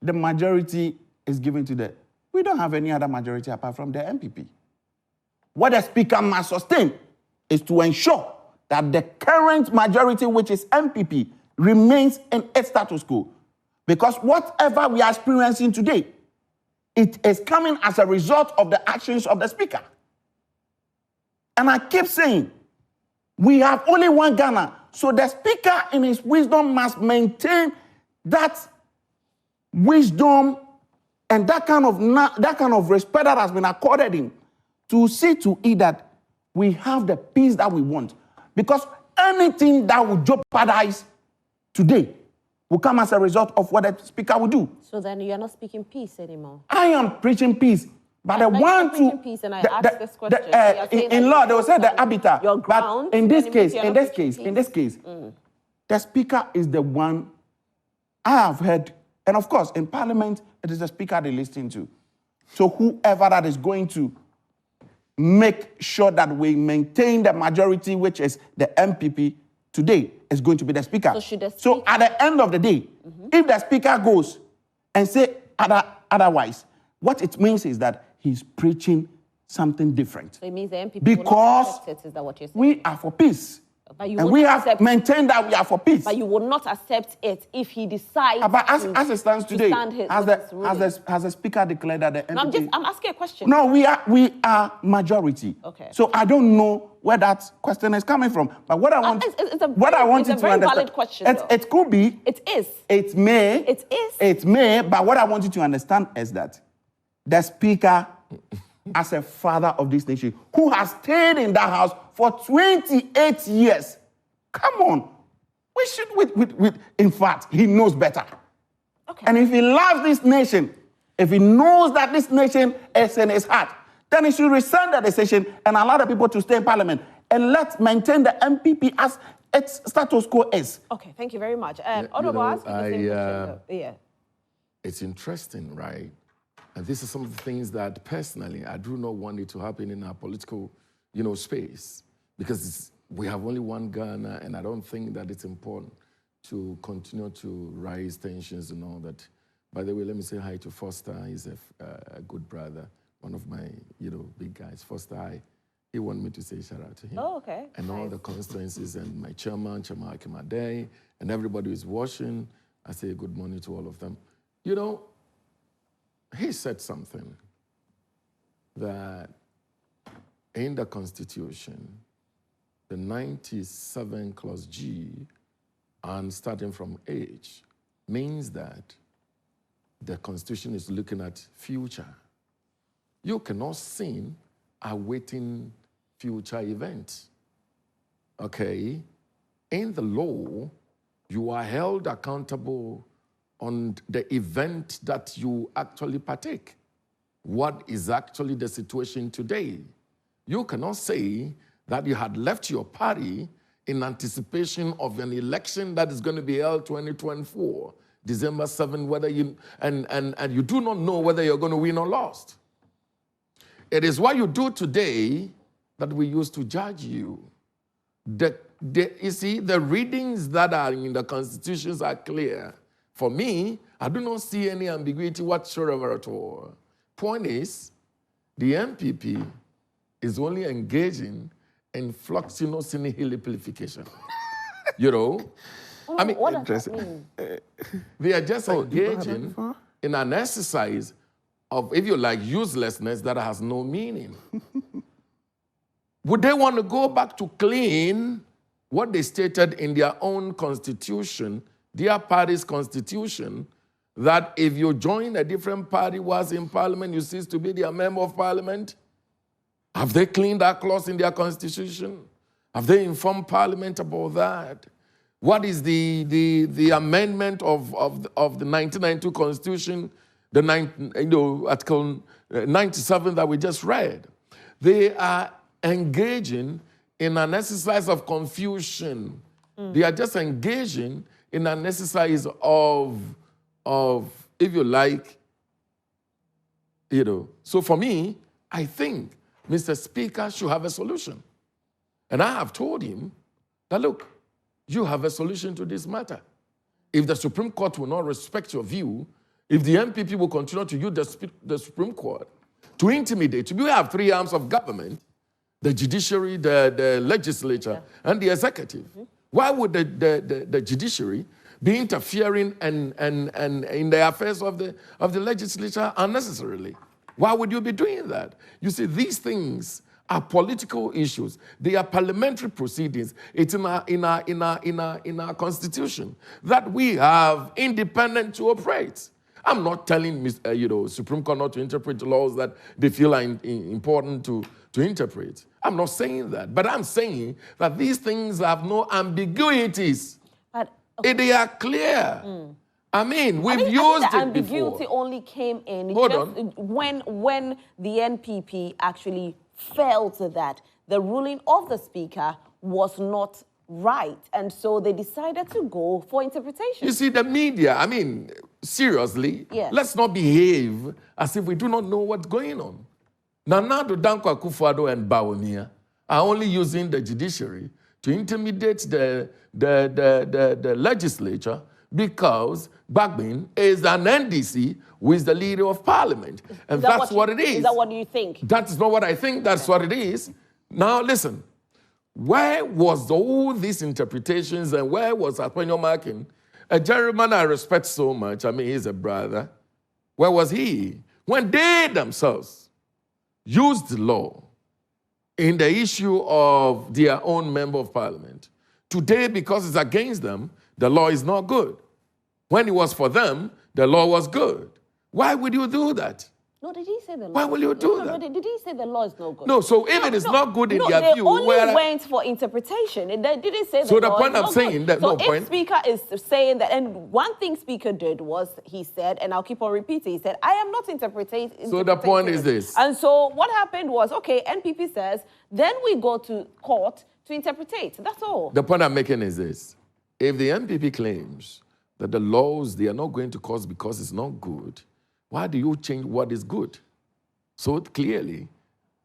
the majority is given to the... We don't have any other majority apart from the MPP. What the Speaker must sustain is to ensure that the current majority, which is MPP, remains in its status quo. Because whatever we are experiencing today, it is coming as a result of the actions of the Speaker. And I keep saying, we have only one Ghana. So the Speaker, in his wisdom, must maintain that wisdom and that kind of respect that has been accorded him to see to it that we have the peace that we want. Because anything that will jeopardize today will come as a result of what the Speaker will do. So then you're not speaking peace anymore. I am preaching peace. But I want to... Peace, and I asked this question. In law, they will say the arbiter. Your ground, but in this case, the Speaker is the one I have heard. And of course, in Parliament, it is the Speaker they listen to. So whoever that is going to make sure that we maintain the majority, which is the MPP today, is going to be the Speaker. So at the end of the day, if the Speaker goes and say otherwise, what it means is that he's preaching something different. So it means the MPP because will not accept it, is that what you're saying? We are for peace. And we have maintained that we are for peace. But you will not accept it if he decides but as it stands today, has the Speaker declared that the MPP... No, I'm asking a question. No, we are majority. Okay. So I don't know where that question is coming from. But what I want, it's a very valid question. It could be. It is. It may. It is. It may. But what I want you to understand is that the Speaker, as a father of this nation, who has stayed in that house for 28 years, come on. We should, in fact, he knows better. Okay. And if he loves this nation, if he knows that this nation is in his heart, then he should rescind the decision and allow the people to stay in Parliament. And let's maintain the MPP as It's status quo is. Okay, thank you very much. you Honorable, know, ask you the same question. Yeah. It's interesting, right? And this is some of the things that personally I do not want it to happen in our political, space, because we have only one Ghana, and I don't think that it's important to continue to raise tensions and all that. By the way, let me say hi to Foster. He's a good brother, one of my, big guys. Foster, he wanted me to say shout out to him. Oh, okay. And all the constituencies and my chairman, Chairman Akimadei, and everybody who is watching. I say good morning to all of them. He said something that in the Constitution, the 97 clause G, and starting from H, means that the Constitution is looking at future. You cannot sin awaiting future events. Okay? In the law, you are held accountable on the event that you actually partake. What is actually the situation today? You cannot say that you had left your party in anticipation of an election that is going to be held 2024, December 7, whether you and you do not know whether you're going to win or lost. It is what you do today that we use to judge you. You see, the readings that are in the constitutions are clear. For me, I do not see any ambiguity whatsoever at all. Point is, the MPP is only engaging in fluxinous-nihilipification. I mean, what does that mean? They are just engaging in an exercise of, if you like, uselessness that has no meaning. Would they want to go back to clean what they stated in their own constitution, their party's constitution, that if you join a different party was in parliament, you cease to be their member of parliament? Have they cleaned that clause in their constitution? Have they informed parliament about that? What is the amendment of the 1992 constitution, Article 97 that we just read? They are engaging in an exercise of confusion. They are just engaging in an exercise of, if you like, So for me, I think Mr. Speaker should have a solution. And I have told him that, look, you have a solution to this matter. If the Supreme Court will not respect your view, if the MPP will continue to use the Supreme Court to intimidate, we have three arms of government, the judiciary, the legislature, and the executive. Why would the judiciary be interfering and in the affairs of the legislature unnecessarily? Why would you be doing that? You see, these things are political issues. They are parliamentary proceedings. It's in our constitution that we have independent to operate. I'm not telling Supreme Court not to interpret laws that they feel are important to interpret. I'm not saying that, but I'm saying that these things have no ambiguities. But they are clear. I mean, we've used the it ambiguity before. only came in Hold when the NPP actually felt that the ruling of the Speaker was not right, and so they decided to go for interpretation. You see, the media, I mean, seriously, let's not behave as if we do not know what's going on. Nana Addo Dankwa Akufo-Addo and Bawumia are only using the judiciary to intimidate the legislature because Bagbin is an NDC who is the leader of parliament. And that's what it is. Is that what you think? That's not what I think. That's what it is. Now, listen. Where was all these interpretations and where was Akpenyo Markin? A gentleman I respect so much, I mean, he's a brother. Where was he? When they themselves used the law in the issue of their own member of parliament. Today, because it's against them, the law is not good. When it was for them, the law was good. Why would you do that? No, did he say the law? Why will you do that? No, did he say the law is no good? No, so if it is not good in their view... they only went for interpretation. They didn't say the law So the point I'm saying... So if Speaker is saying that... And one thing Speaker did was, he said, and I'll keep on repeating, he said, I am not interpreting... So the point is this. And so what happened was, okay, NPP says, then we go to court to interpret. That's all. The point I'm making is this. If the MPP claims that the laws they are not going to cause because it's not good, why do you change what is good? So clearly,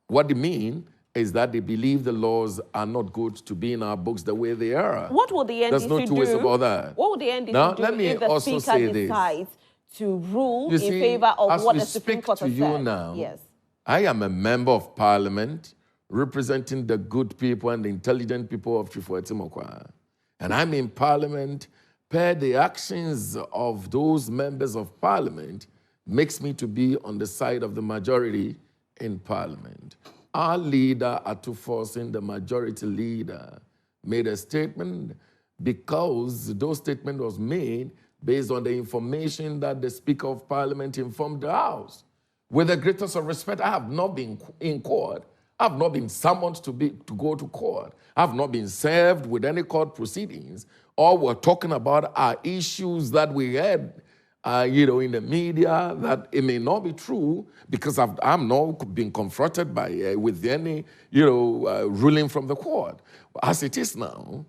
what they mean is that they believe the laws are not good to be in our books the way they are. What will the NDC There's no two ways about that. What will the NDC now, do let me if the also Speaker say decides to rule You in see, favor of as what we the Supreme speak Court to has you said? now, Yes. I am a member of Parliament representing the good people and the intelligent people of Trifuetimokwa. And I'm in Parliament per the actions of those members of Parliament makes me to be on the side of the majority in Parliament. Our leader, Atuforsin, the majority leader, made a statement because those statement was made based on the information that the Speaker of Parliament informed the House. With the greatest of respect, I have not been in court. I have not been summoned to go to court. I have not been served with any court proceedings. All we're talking about are issues that we had, in the media, that it may not be true because I'm not being confronted with any, ruling from the court. As it is now,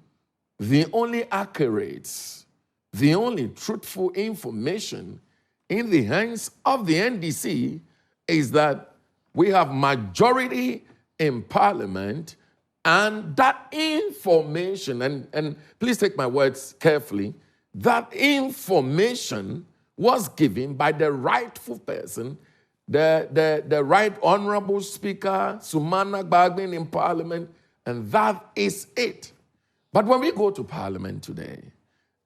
the only accurate, the only truthful information in the hands of the NDC is that we have majority in Parliament, and that information, and please take my words carefully, that information was given by the rightful person, the right honorable Speaker, Sumana Gbagbin in Parliament, and that is it. But when we go to Parliament today,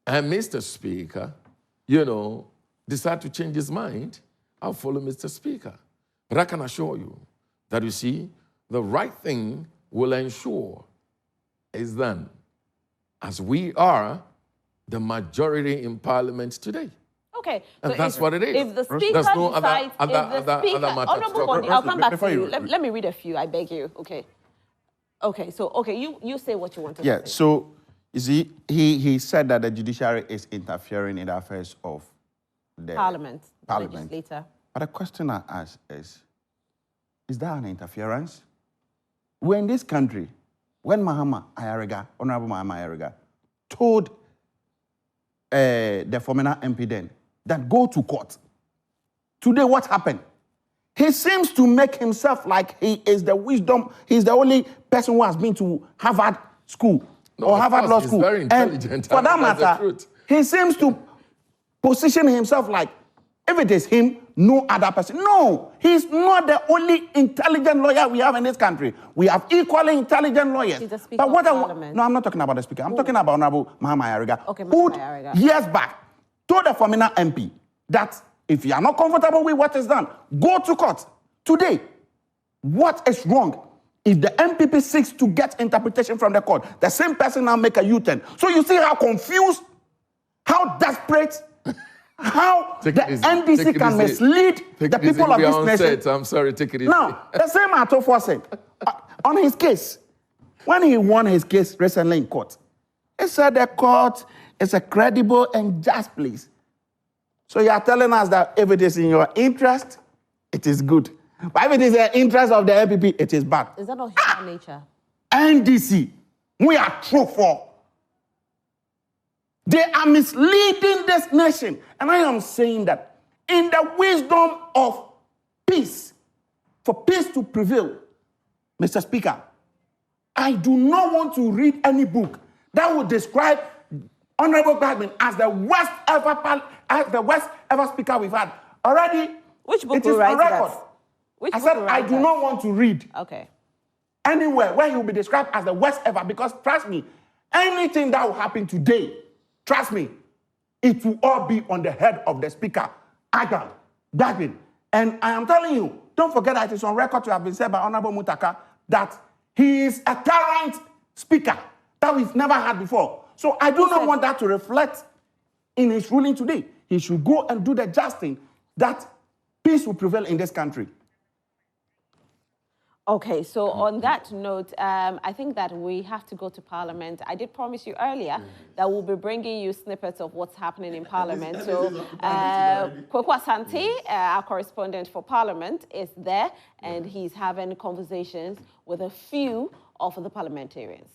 and Mr. Speaker, decide to change his mind, I'll follow Mr. Speaker. But I can assure you that, you see, the right thing will ensure is done as we are the majority in Parliament today. Okay. And so that's what it is. If the Speaker There's no decides, other matter Honorable to Body, talk I'll come back Before to you. you- Let me read a few, I beg you. Okay. Okay, you say what you want to say. Yeah, so you see, he said that the judiciary is interfering in the affairs of the Parliament. Parliament. Legislator. But the question I ask is that an interference? We're in this country, when Honorable Mahama Ayariga, told the former MP then that go to court. Today, what happened? He seems to make himself like he is the wisdom, he's the only person who has been to Harvard School or Harvard Law School. He's very intelligent. And for that That's the matter, truth. he seems to position himself like if it is him, no other person. No, he's not the only intelligent lawyer we have in this country. We have equally intelligent lawyers. He's the Speaker But what of I Parliament. no, I'm not talking about the Speaker. I'm talking about Honorable Mahama Ayariga, Okay, who Mahama Ayariga. years back told the former MP that if you are not comfortable with what is done, go to court. Today, what is wrong? If the MPP seeks to get interpretation from the court, the same person now make a U-turn. So you see how confused, how desperate, how the NDC can mislead the people of this nation. I'm sorry, take it easy. Now, the same Atofo said, on his case, when he won his case recently in court, he said the court is a credible and just place. So you are telling us that if it is in your interest, it is good. But if it is the interest of the MPP, it is bad. Is that not human nature? NDC, we are true for. They are misleading this nation. And I am saying that in the wisdom of peace, for peace to prevail, Mr. Speaker, I do not want to read any book that would describe Honorable Gbagbin as the worst ever speaker we've had. Already, Which book it will is write on record. that? Which I book said will I write do that? not want to read Okay. anywhere where he will be described as the worst ever, because trust me, anything that will happen today, trust me, it will all be on the head of the speaker, Adam Gbagbin. And I am telling you, don't forget that it is on record to have been said by Honorable Mutaka that he is a current speaker that we've never had before. So I do not want that to reflect in his ruling today. He should go and do the just thing that peace will prevail in this country. Okay, so on that note, I think that we have to go to Parliament. I did promise you earlier that we'll be bringing you snippets of what's happening in Parliament. So Kweku Asante, our correspondent for Parliament, is there, and he's having conversations with a few of the parliamentarians.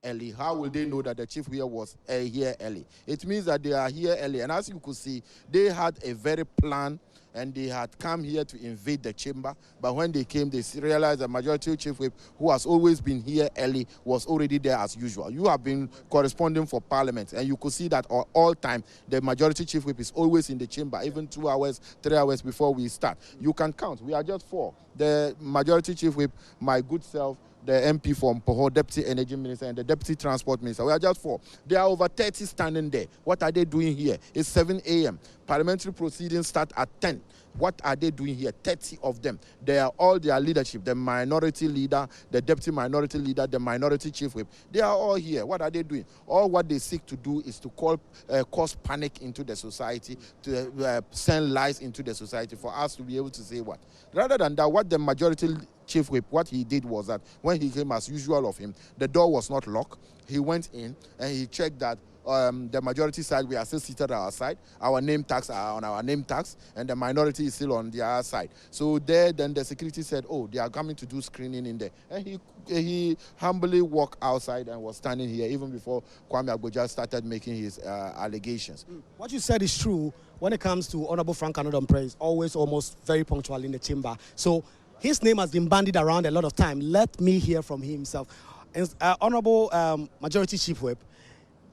early, how will they know that the chief here was here early? It means that they are here early. And as you could see, they had a very plan, and they had come here to invade the chamber. But when they came, they realized the majority chief whip, who has always been here early, was already there as usual. You have been corresponding for parliament, and you could see that all time, the majority chief whip is always in the chamber, even 2 hours, 3 hours before we start. You can count. We are just 4. The majority chief whip, my good self, the MP from Poho, Deputy Energy Minister, and the Deputy Transport Minister. We are just 4. There are over 30 standing there. What are they doing here? It's 7 a.m. Parliamentary proceedings start at 10. What are they doing here? 30 of them. They are all their leadership, the minority leader, the deputy minority leader, the minority chief whip. They are all here. What are they doing? All what they seek to do is to cause panic into the society, to send lies into the society for us to be able to say what? Rather than that, what the majority chief whip, what he did was that when he came, as usual of him, the door was not locked. He went in and he checked that the majority side, we are still seated at our side. Our name tags are on our name tags, and the minority is still on the other side. So there, then the security said, oh, they are coming to do screening in there. And he humbly walked outside and was standing here even before Kwame Agboja started making his allegations. What you said is true when it comes to Honorable Frank Anodom is always almost very punctual in the chamber. So his name has been bandied around a lot of time. Let me hear from himself. Honorable Majority Chief Whip,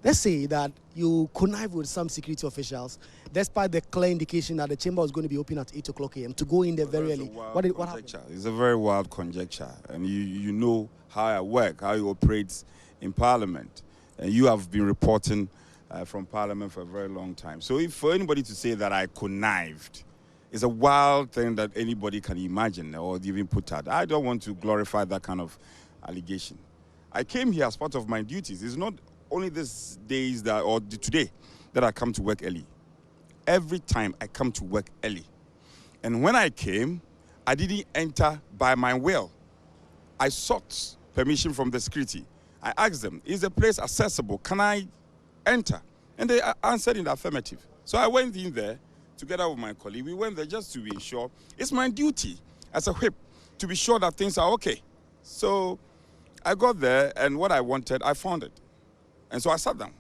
let's say that you connive with some security officials, despite the clear indication that the chamber was going to be open at 8 o'clock a.m. to go in there very early. What happened? It's a very wild conjecture. And you know how I work, how you operate in Parliament. And you have been reporting from Parliament for a very long time. So if for anybody to say that I connived, it's a wild thing that anybody can imagine or even put out. I don't want to glorify that kind of allegation. I came here as part of my duties. It's not only these days or today that I come to work early. Every time I come to work early. And when I came, I didn't enter by my will. I sought permission from the security. I asked them, is the place accessible? Can I enter? And they answered in the affirmative. So I went in there together with my colleague. We went there just to be sure. It's my duty as a whip to be sure that things are okay. So I got there, and what I wanted, I found it. And so I sat down.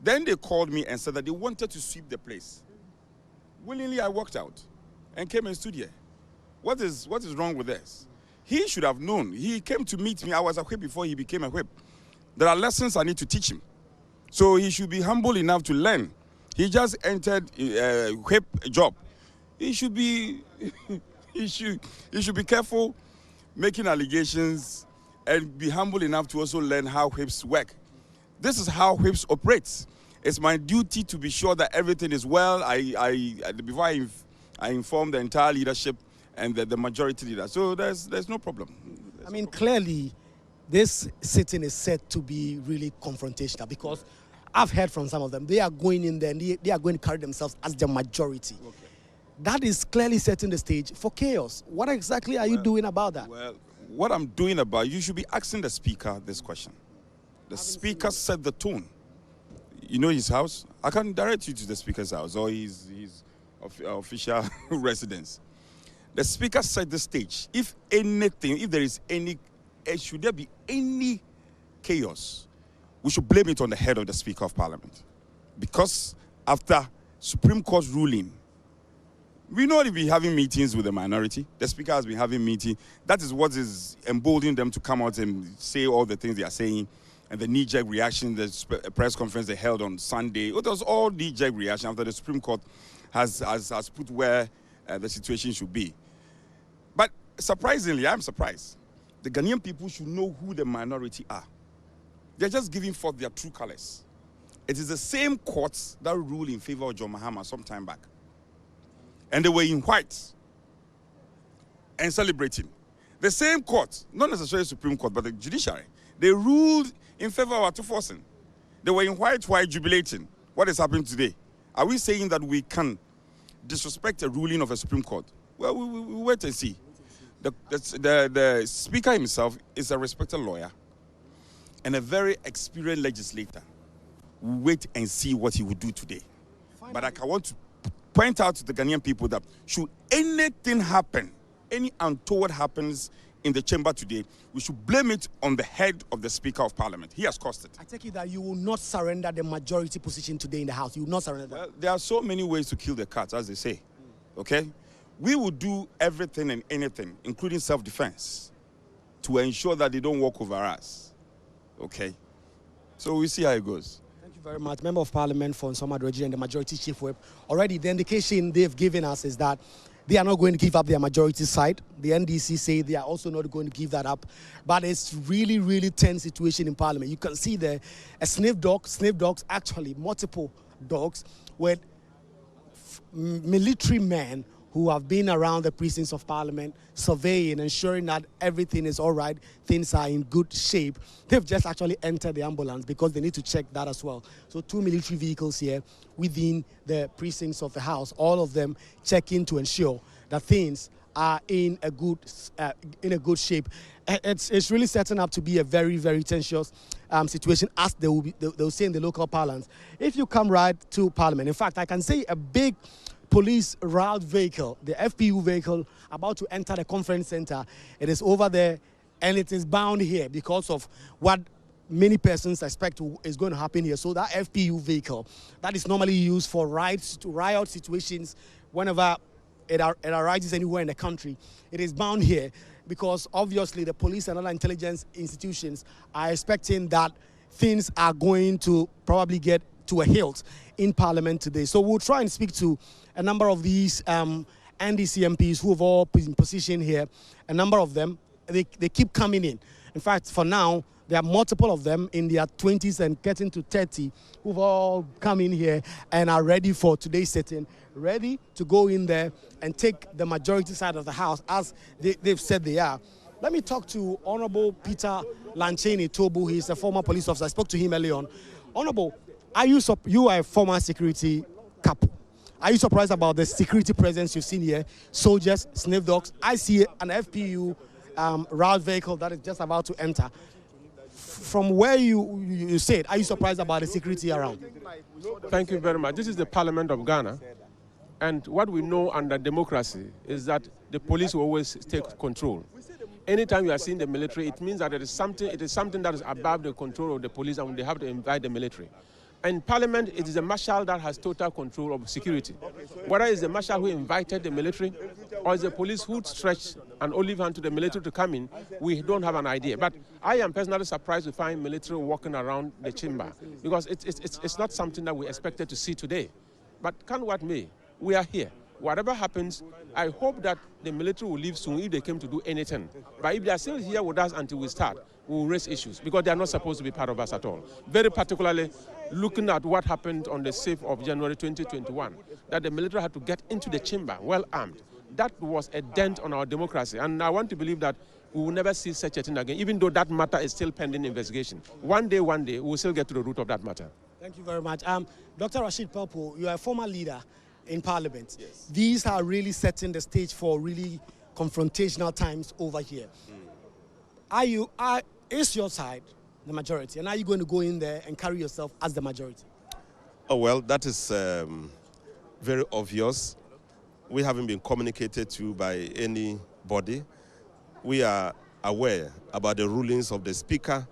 Then they called me and said that they wanted to sweep the place. Willingly, I walked out and came and stood here. What is wrong with this? He should have known. He came to meet me. I was a whip before he became a whip. There are lessons I need to teach him. So he should be humble enough to learn. He just entered a whip job. He should be, he should be careful making allegations and be humble enough to also learn how whips work. This is how whips operates. It's my duty to be sure that everything is well. Before I inform the entire leadership and the majority leader. So there's no problem. I mean, clearly, this sitting is set to be really confrontational because I've heard from some of them. They are going in there and they are going to carry themselves as the majority. Okay. That is clearly setting the stage for chaos. What exactly are you doing about that? Well, what I'm doing about, you should be asking the speaker this question. The speaker set the tone. You know his house? I can direct you to the speaker's house or his official residence. The speaker set the stage. If anything, if there is any, should there be any chaos, we should blame it on the head of the Speaker of Parliament. Because after Supreme Court ruling, we know they've been having meetings with the minority. The Speaker has been having meetings. That is what is emboldening them to come out and say all the things they are saying. And the knee-jerk reaction, the press conference they held on Sunday, it was all knee-jerk reaction after the Supreme Court has put where the situation should be. But surprisingly, I'm surprised. The Ghanaian people should know who the minority are. They're just giving forth their true colors. It is the same courts that ruled in favor of John Mahama some time back. And they were in white and celebrating. The same court, not necessarily Supreme Court, but the judiciary, they ruled in favor of Atuforsen. They were in white jubilating. What is happening today? Are we saying that we can disrespect a ruling of a Supreme Court? Well, we wait and see. The Speaker himself is a respected lawyer and a very experienced legislator. We wait and see what he will do today. But I want to point out to the Ghanaian people that should anything happen, any untoward happens in the chamber today, we should blame it on the head of the Speaker of Parliament. He has caused it. I take it that you will not surrender the majority position today in the House. You will not surrender that. Well, there are so many ways to kill the cat, as they say. Okay? We will do everything and anything, including self-defense, to ensure that they don't walk over us. Okay? So we'll see how it goes. Thank you very much. Member of Parliament for Nsoma Adwoji and the Majority Chief Whip. Already, the indication they've given us is that they are not going to give up their majority side. The NDC say they are also not going to give that up. But it's really, really tense situation in Parliament. You can see there a sniff dogs, actually multiple dogs with military men who have been around the precincts of Parliament, surveying, ensuring that everything is all right, things are in good shape. They've just actually entered the ambulance because they need to check that as well. So 2 military vehicles here within the precincts of the House, all of them checking to ensure that things are in a good shape. It's really setting up to be a very, very tensious situation, as they will say in the local parlance. If you come right to Parliament, in fact, I can say a big police route vehicle, the FPU vehicle, about to enter the conference center. It is over there, and it is bound here because of what many persons expect is going to happen here. So that FPU vehicle, that is normally used for riot situations whenever it arises anywhere in the country, it is bound here because obviously the police and other intelligence institutions are expecting that things are going to probably get to a hilt in Parliament today. So we'll try and speak to a number of these NDC MPs who have all been positioned here. A number of them, they keep coming in. In fact, for now, there are multiple of them in their 20s and getting to 30 who've all come in here and are ready for today's sitting, ready to go in there and take the majority side of the House as they've said they are. Let me talk to Honorable Peter Lancheni Tobu. He's a former police officer. I spoke to him earlier on. Honorable, you are a former security couple. Are you surprised about the security presence you've seen here? Soldiers, sniff dogs. I see an FPU route vehicle that is just about to enter. From where you said, are you surprised about the security around? Thank you very much. This is the Parliament of Ghana. And what we know under democracy is that the police will always take control. Anytime you are seeing the military, it means that it is something that is above the control of the police, and they have to invite the military. In Parliament, it is the marshal that has total control of security. Whether it's the marshal who invited the military or it's the police who stretched an olive hand to the military to come in, we don't have an idea. But I am personally surprised to find military walking around the chamber because it's not something that we expected to see today. But come what may, we are here. Whatever happens, I hope that the military will leave soon if they came to do anything. But if they are still here with us until we start, we will raise issues because they are not supposed to be part of us at all. Very particularly looking at what happened on the 6th of January 2021, that the military had to get into the chamber well armed. That was a dent on our democracy. And I want to believe that we will never see such a thing again, even though that matter is still pending investigation. One day, we will still get to the root of that matter. Thank you very much. Dr. Rashid Pelpo, you are a former leader in Parliament. Yes. These are really setting the stage for really confrontational times over here. Is your side the majority, and are you going to go in there and carry yourself as the majority? Oh, well, that is very obvious. We haven't been communicated to by anybody. We are aware about the rulings of the Speaker,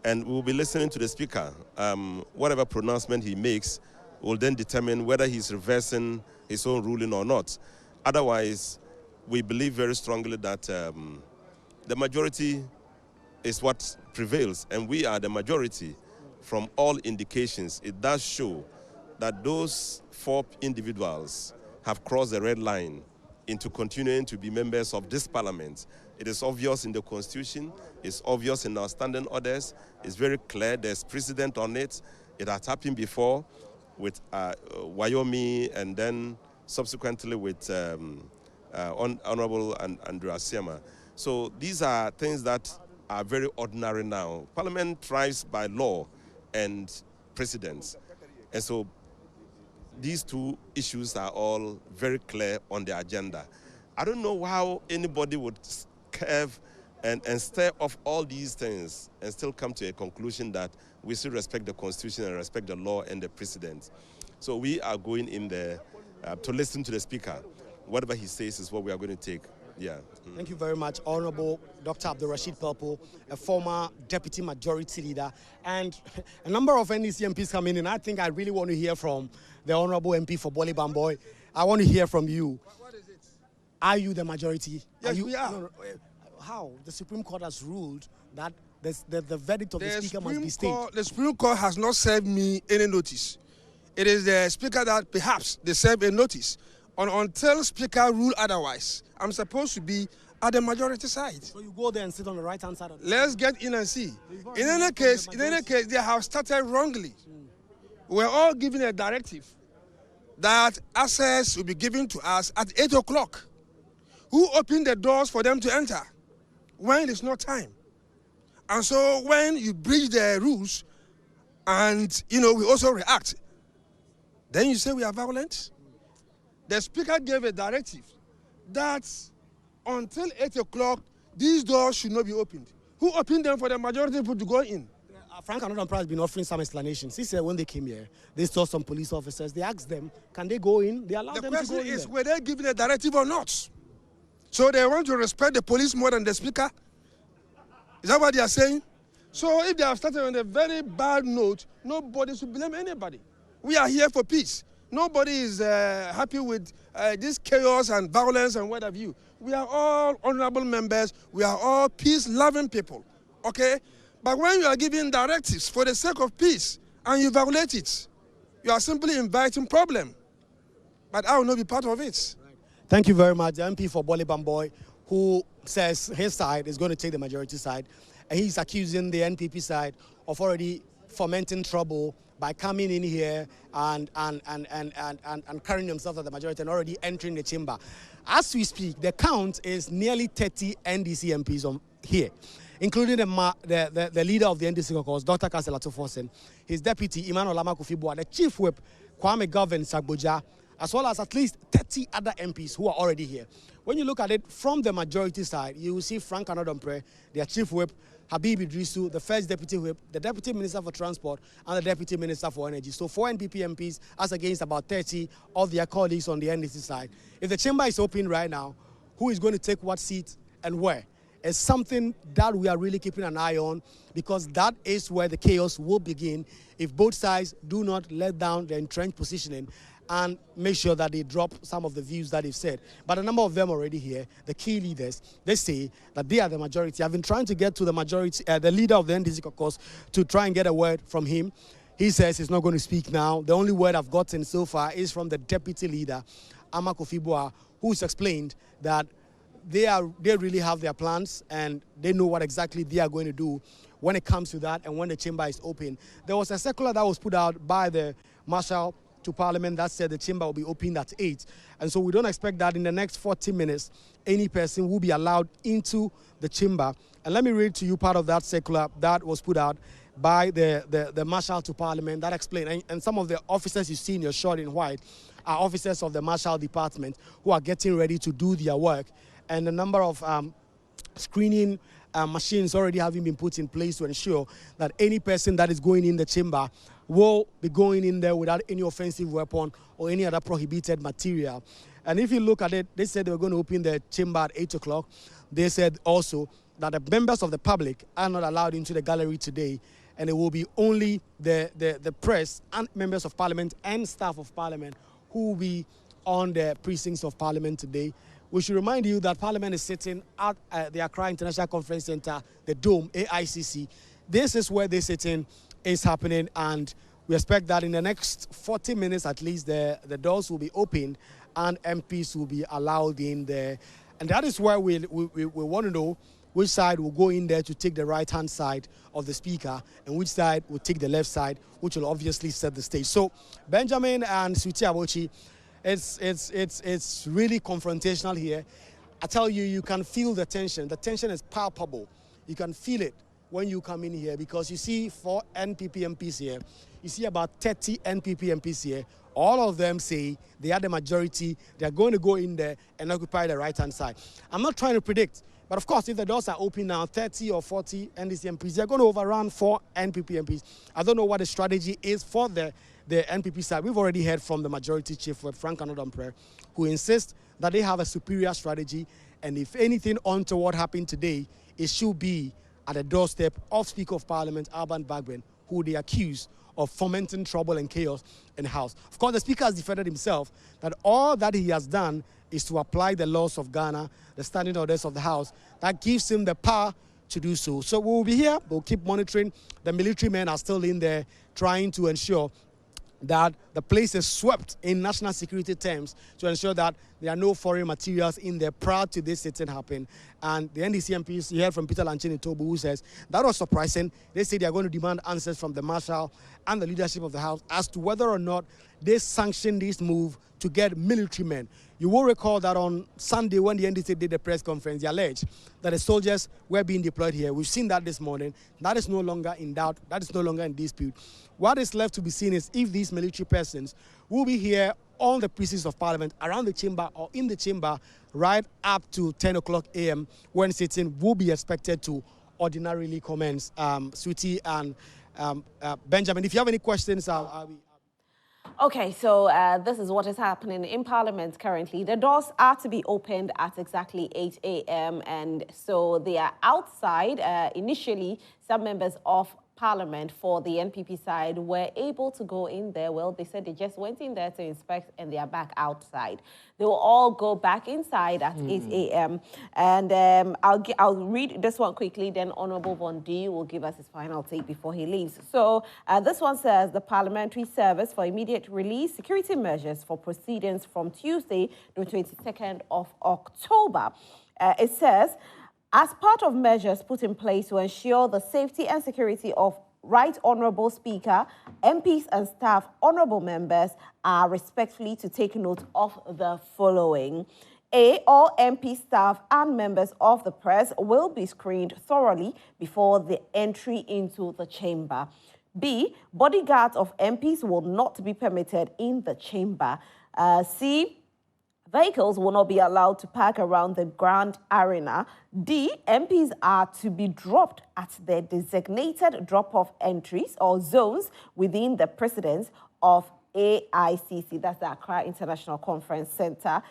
and we will be listening to the Speaker. Whatever pronouncement he makes will then determine whether he's reversing his own ruling or not. Otherwise, we believe very strongly that the majority is what prevails, and we are the majority. From all indications, it does show that those 4 individuals have crossed the red line into continuing to be members of this Parliament. It is obvious in the Constitution, it's obvious in our standing orders, it's very clear, there's precedent on it. It has happened before with Wyoming, and then subsequently with Honorable Andrew Asiama. So these are things that are very ordinary now. Parliament thrives by law and precedents. And so these 2 issues are all very clear on the agenda. I don't know how anybody would curve and stir off all these things and still come to a conclusion that we still respect the Constitution and respect the law and the precedents. So we are going in there to listen to the Speaker. whatever he says is what we are going to take. Yeah. Thank you very much, Honorable Dr. Abdul Rashid Pelpo, a former Deputy Majority Leader, and a number of NDC MPs coming in. I think I really want to hear from the Honorable MP for Bole Bamboy. I want to hear from you. What is it? Are you the majority? Yes, we are. No, how? The Supreme Court has ruled that the verdict of the Speaker must be stayed. The Supreme Court has not served me any notice. It is the Speaker that perhaps they serve a notice. Until Speaker rule otherwise, I'm supposed to be at the majority side. So you go there and sit on the right-hand side of the Let's get in and see. In any case, they have started wrongly. We're all given a directive that access will be given to us at 8 o'clock. Who opened the doors for them to enter when it's not time? And so when you breach the rules and, we also react, then you say we are violent? The Speaker gave a directive that until 8 o'clock, these doors should not be opened. Who opened them for the majority people to go in? Frank Anodon has been offering some explanations. He said when they came here, they saw some police officers. They asked them, can they go in? They allowed them to go in. The question is, were they given a directive or not? So they want to respect the police more than the Speaker? Is that what they are saying? So if they have started on a very bad note, nobody should blame anybody. We are here for peace. Nobody is happy with this chaos and violence and what have you. We are all honorable members. We are all peace-loving people, okay? But when you are giving directives for the sake of peace and you violate it, you are simply inviting problem. But I will not be part of it. Thank you very much. The MP for Bole Bamboy, who says his side is going to take the majority side, and he's accusing the NPP side of already fomenting trouble by coming in here and carrying themselves as the majority and already entering the chamber. As we speak, the count is nearly 30 NDC MPs here, including the leader of the NDC caucus, Dr. Kaselato Fosen, his deputy, Emmanuel Lama-Kofi-Boa, the chief whip, Kwame Govern Sagboja, as well as at least 30 other MPs who are already here. When you look at it from the majority side, you will see Frank Anodon, their chief whip, Habib Idrisu, the first deputy whip, the deputy minister for transport, and the deputy minister for energy. So 4 NPP MPs as against about 30 of their colleagues on the NDC side. If the chamber is open right now, who is going to take what seat and where? Is something that we are really keeping an eye on, because that is where the chaos will begin if both sides do not let down their entrenched positioning and make sure that they drop some of the views that they've said. But a number of them already here, the key leaders, they say that they are the majority. I've been trying to get to the majority, the leader of the NDC caucus, to try and get a word from him. He says he's not going to speak now. The only word I've gotten so far is from the deputy leader, Lama-Kofi-Boa, who's explained that they really have their plans and they know what exactly they are going to do when it comes to that and when the chamber is open. There was a circular that was put out by the Marshal to Parliament that said the chamber will be opened at 8. And so we don't expect that in the next 40 minutes, any person will be allowed into the chamber. And let me read to you part of that circular that was put out by the Marshal to Parliament that explained. And some of the officers you see in your shot in white are officers of the Marshal Department who are getting ready to do their work. And a number of screening machines already having been put in place to ensure that any person that is going in the chamber will be going in there without any offensive weapon or any other prohibited material. And if you look at it, they said they were going to open the chamber at 8 o'clock. They said also that the members of the public are not allowed into the gallery today, and it will be only the press and members of Parliament and staff of Parliament who will be on the precincts of Parliament today. We should remind you that Parliament is sitting at the Accra International Conference Center, the Dome, AICC. This is where this sitting is happening, and we expect that in the next 40 minutes at least, the doors will be opened and MPs will be allowed in there. And that is where we want to know which side will go in there to take the right-hand side of the speaker and which side will take the left side, which will obviously set the stage. So Benjamin and Suti Abochi, it's really confrontational here. I tell you, you can feel the tension. The tension is palpable. You can feel it when you come in here, because you see 4 NPP MPs here. You see about 30 NPP MPs here. All of them say they are the majority. They're going to go in there and occupy the right-hand side. I'm not trying to predict, but of course, if the doors are open now, 30 or 40 NDC MPs, they're going to overrun 4 NPP MPs. I don't know what the strategy is for the the NPP side, we've already heard from the majority chief, Frank Anodomprey, who insists that they have a superior strategy, and if anything untoward happened today, it should be at the doorstep of Speaker of Parliament, Alban Bagbin, who they accuse of fomenting trouble and chaos in the House. Of course, the Speaker has defended himself that all that he has done is to apply the laws of Ghana, the standing orders of the House, that gives him the power to do so. So we'll be here, we'll keep monitoring. The military men are still in there trying to ensure that the place is swept in national security terms to ensure that there are no foreign materials in there prior to this sitting happen. And the NDC MPs, you heard from Peter Lanchini Tobu, who says that was surprising. They say they are going to demand answers from the Marshal and the leadership of the House as to whether or not they sanctioned this move to get military men. You will recall that on Sunday when the NDC did the press conference, they alleged that the soldiers were being deployed here. We've seen that this morning. That is no longer in doubt. That is no longer in dispute. What is left to be seen is if these military persons will be here on the precincts of Parliament, around the chamber or in the chamber, right up to 10 o'clock a.m. when sitting will be expected to ordinarily commence. Sweetie and Benjamin, if you have any questions, I'll be... Okay, so this is what is happening in Parliament currently. The doors are to be opened at exactly 8 a.m. and so they are outside. Initially, some members of Parliament for the NPP side were able to go in there. Well, they said they just went in there to inspect and they are back outside. They will all go back inside at 8 a.m. And I'll read this one quickly, then Honorable Von D will give us his final take before he leaves. So this one says, the Parliamentary Service for immediate release security measures for proceedings from Tuesday, the 22nd of October. It says, as part of measures put in place to ensure the safety and security of Right Honourable Speaker, MPs and staff, honourable members are respectfully to take note of the following. A, all MP staff and members of the press will be screened thoroughly before the entry into the chamber. B, bodyguards of MPs will not be permitted in the chamber. C, vehicles will not be allowed to park around the Grand Arena. D, MPs are to be dropped at their designated drop-off entries or zones within the precedence of AICC, that's the Accra International Conference Center.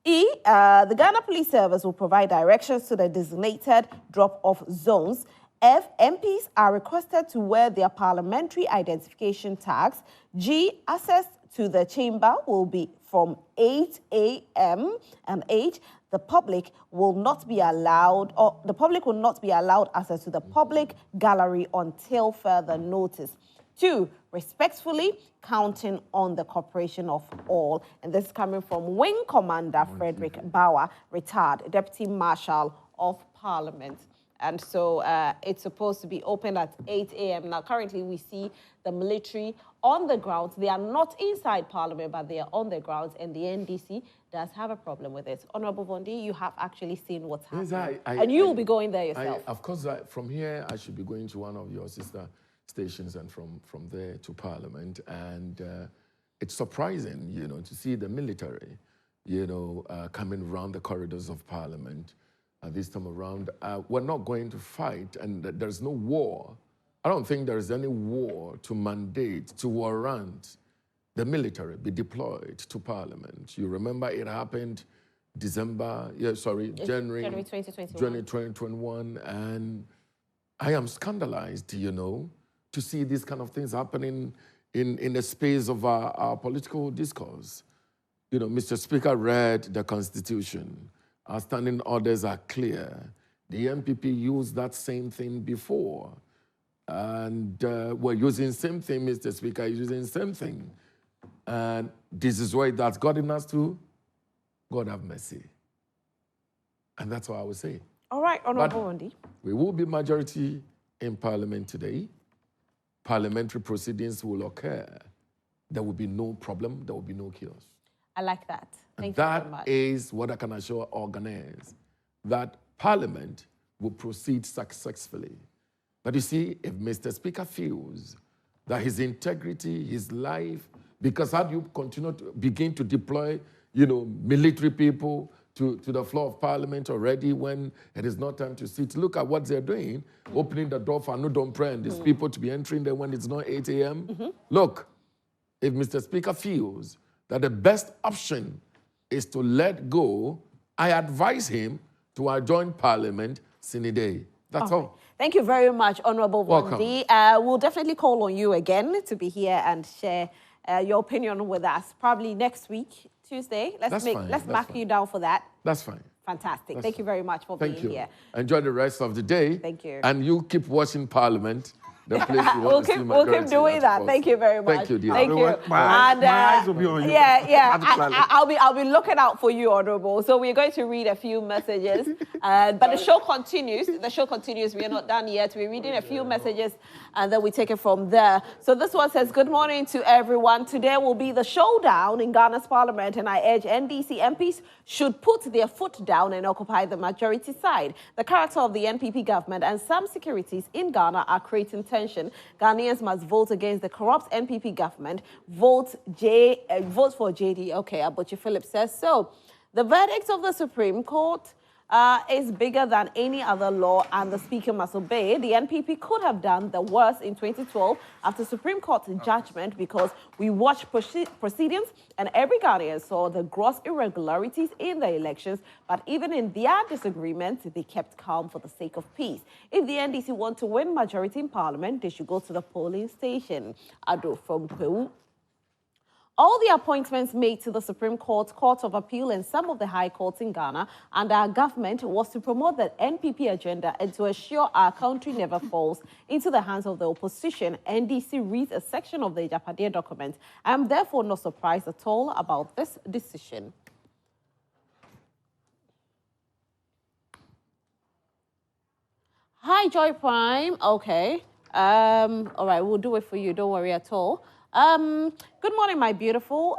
E, the Ghana Police Service will provide directions to the designated drop-off zones. F, MPs are requested to wear their parliamentary identification tags. G, access to the chamber will be from 8 a.m. and H, the public will not be allowed access to the public gallery until further notice. 2, respectfully counting on the cooperation of all. And this is coming from Wing Commander Frederick Bauer, retired Deputy Marshal of Parliament. And so it's supposed to be open at 8 a.m. Now, currently, we see the military on the grounds. They are not inside Parliament, but they are on the grounds, and the NDC does have a problem with it. Honourable Bondi, you have actually seen what's happening. Yes, and you will be going there yourself. Of course, from here, I should be going to one of your sister stations and from there to Parliament. And it's surprising, to see the military, coming around the corridors of Parliament. This time around, we're not going to fight, and there's no war. I don't think there is any war to mandate, to warrant the military be deployed to Parliament. You remember it happened January 2021, and I am scandalized, to see these kind of things happening in the space of our political discourse. Mr. Speaker read the Constitution. Our standing orders are clear. The MPP used that same thing before. And we're using the same thing, Mr. Speaker is using the same thing. And this is where that's gotten us to. God have mercy. And that's what I would say. All right, Honourable Bondi. We will be majority in Parliament today. Parliamentary proceedings will occur. There will be no problem. There will be no chaos. I like that. Thank you very much. That is what I can assure all Ghanaians, that Parliament will proceed successfully. But you see, if Mr. Speaker feels that his integrity, his life, because how do you continue to begin to deploy, military people to the floor of Parliament already when it is not time to sit? Look at what they're doing, opening the door for Anodomprey and these people to be entering there when it's not 8 a.m. Look, if Mr. Speaker feels that the best option is to let go, I advise him to adjourn Parliament sine die. That's all. Thank you very much, Honourable Welcome. Bondi. We'll definitely call on you again to be here and share your opinion with us. Probably next week, Tuesday. Let's mark you down for that. That's fine. Fantastic. Thank you very much for being here. Enjoy the rest of the day. Thank you. And you keep watching Parliament. The place you want to see we'll keep doing that. Thank you very much. Thank you, dear. Thank you. My eyes will be on you. Yeah. I'll be looking out for you, Honourable. So we're going to read a few messages, but the show continues. We are not done yet. We're reading a few messages, and then we take it from there. So this one says, "Good morning to everyone. Today will be the showdown in Ghana's Parliament, and I urge NDC MPs should put their foot down and occupy the majority side. The character of the NPP government and some securities in Ghana are creating tension. Ghanaians must vote against the corrupt NPP government. Vote for JD." Okay, Abuchi Philip says so. "The verdict of the Supreme Court is bigger than any other law, and the Speaker must obey. The NPP could have done the worst in 2012 after Supreme Court judgment because we watched proceedings and every Ghanaian saw the gross irregularities in the elections, but even in their disagreements, they kept calm for the sake of peace. If the NDC want to win majority in Parliament, they should go to the polling station." Ado from Peru. "All the appointments made to the Supreme Court, Court of Appeal, and some of the high courts in Ghana and our government was to promote the NPP agenda and to assure our country never falls into the hands of the opposition." NDC reads a section of the Japadia document. "I am therefore not surprised at all about this decision." Hi, Joy Prime. Okay. All right, we'll do it for you. Don't worry at all. Good morning, my beautiful.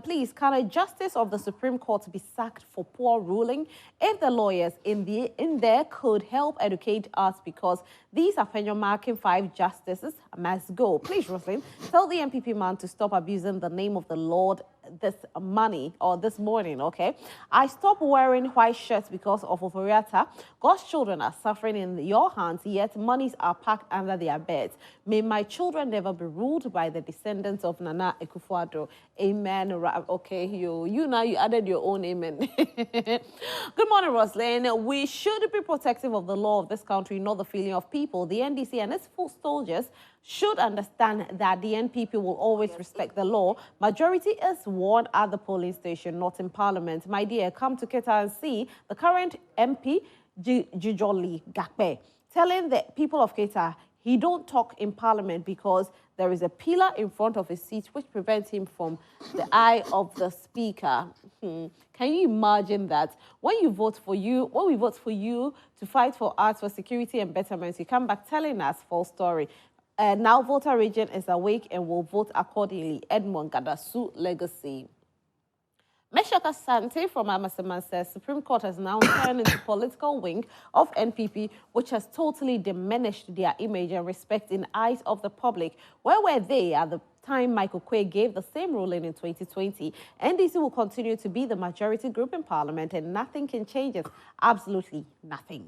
Please, can a justice of the Supreme Court be sacked for poor ruling? If the lawyers in there could help educate us, because these are marking 5 justices must go. Please, Rosalind, tell the MPP man to stop abusing the name of the Lord this morning, okay? "I stopped wearing white shirts because of Oforiata. God's children are suffering in your hands, yet monies are packed under their beds. May my children never be ruled by the descendants of Nana Akufo-Addo. Amen." Okay, you now you added your own amen. Good morning, Rosalind. "We should be protective of the law of this country, not the feeling of people. The NDC and its full soldiers should understand that the NPP will always respect the law. Majority is won at the polling station, not in Parliament. My dear, come to Keta and see the current MP, Jijoli Gakpe, telling the people of Keta he don't talk in Parliament because there is a pillar in front of his seat which prevents him from the eye of the Speaker." Can you imagine that? When we vote for you to fight for us, for security and betterment, you come back telling us false story. Now voter region is awake and will vote accordingly. Edmond Gadasu legacy. Meshaka Sante from Amaseman says Supreme Court has now turned into political wing of NPP, which has totally diminished their image and respect in the eyes of the public. Where were they at the time Michael Quay gave the same ruling in 2020? NDC will continue to be the majority group in Parliament and nothing can change it. Absolutely nothing.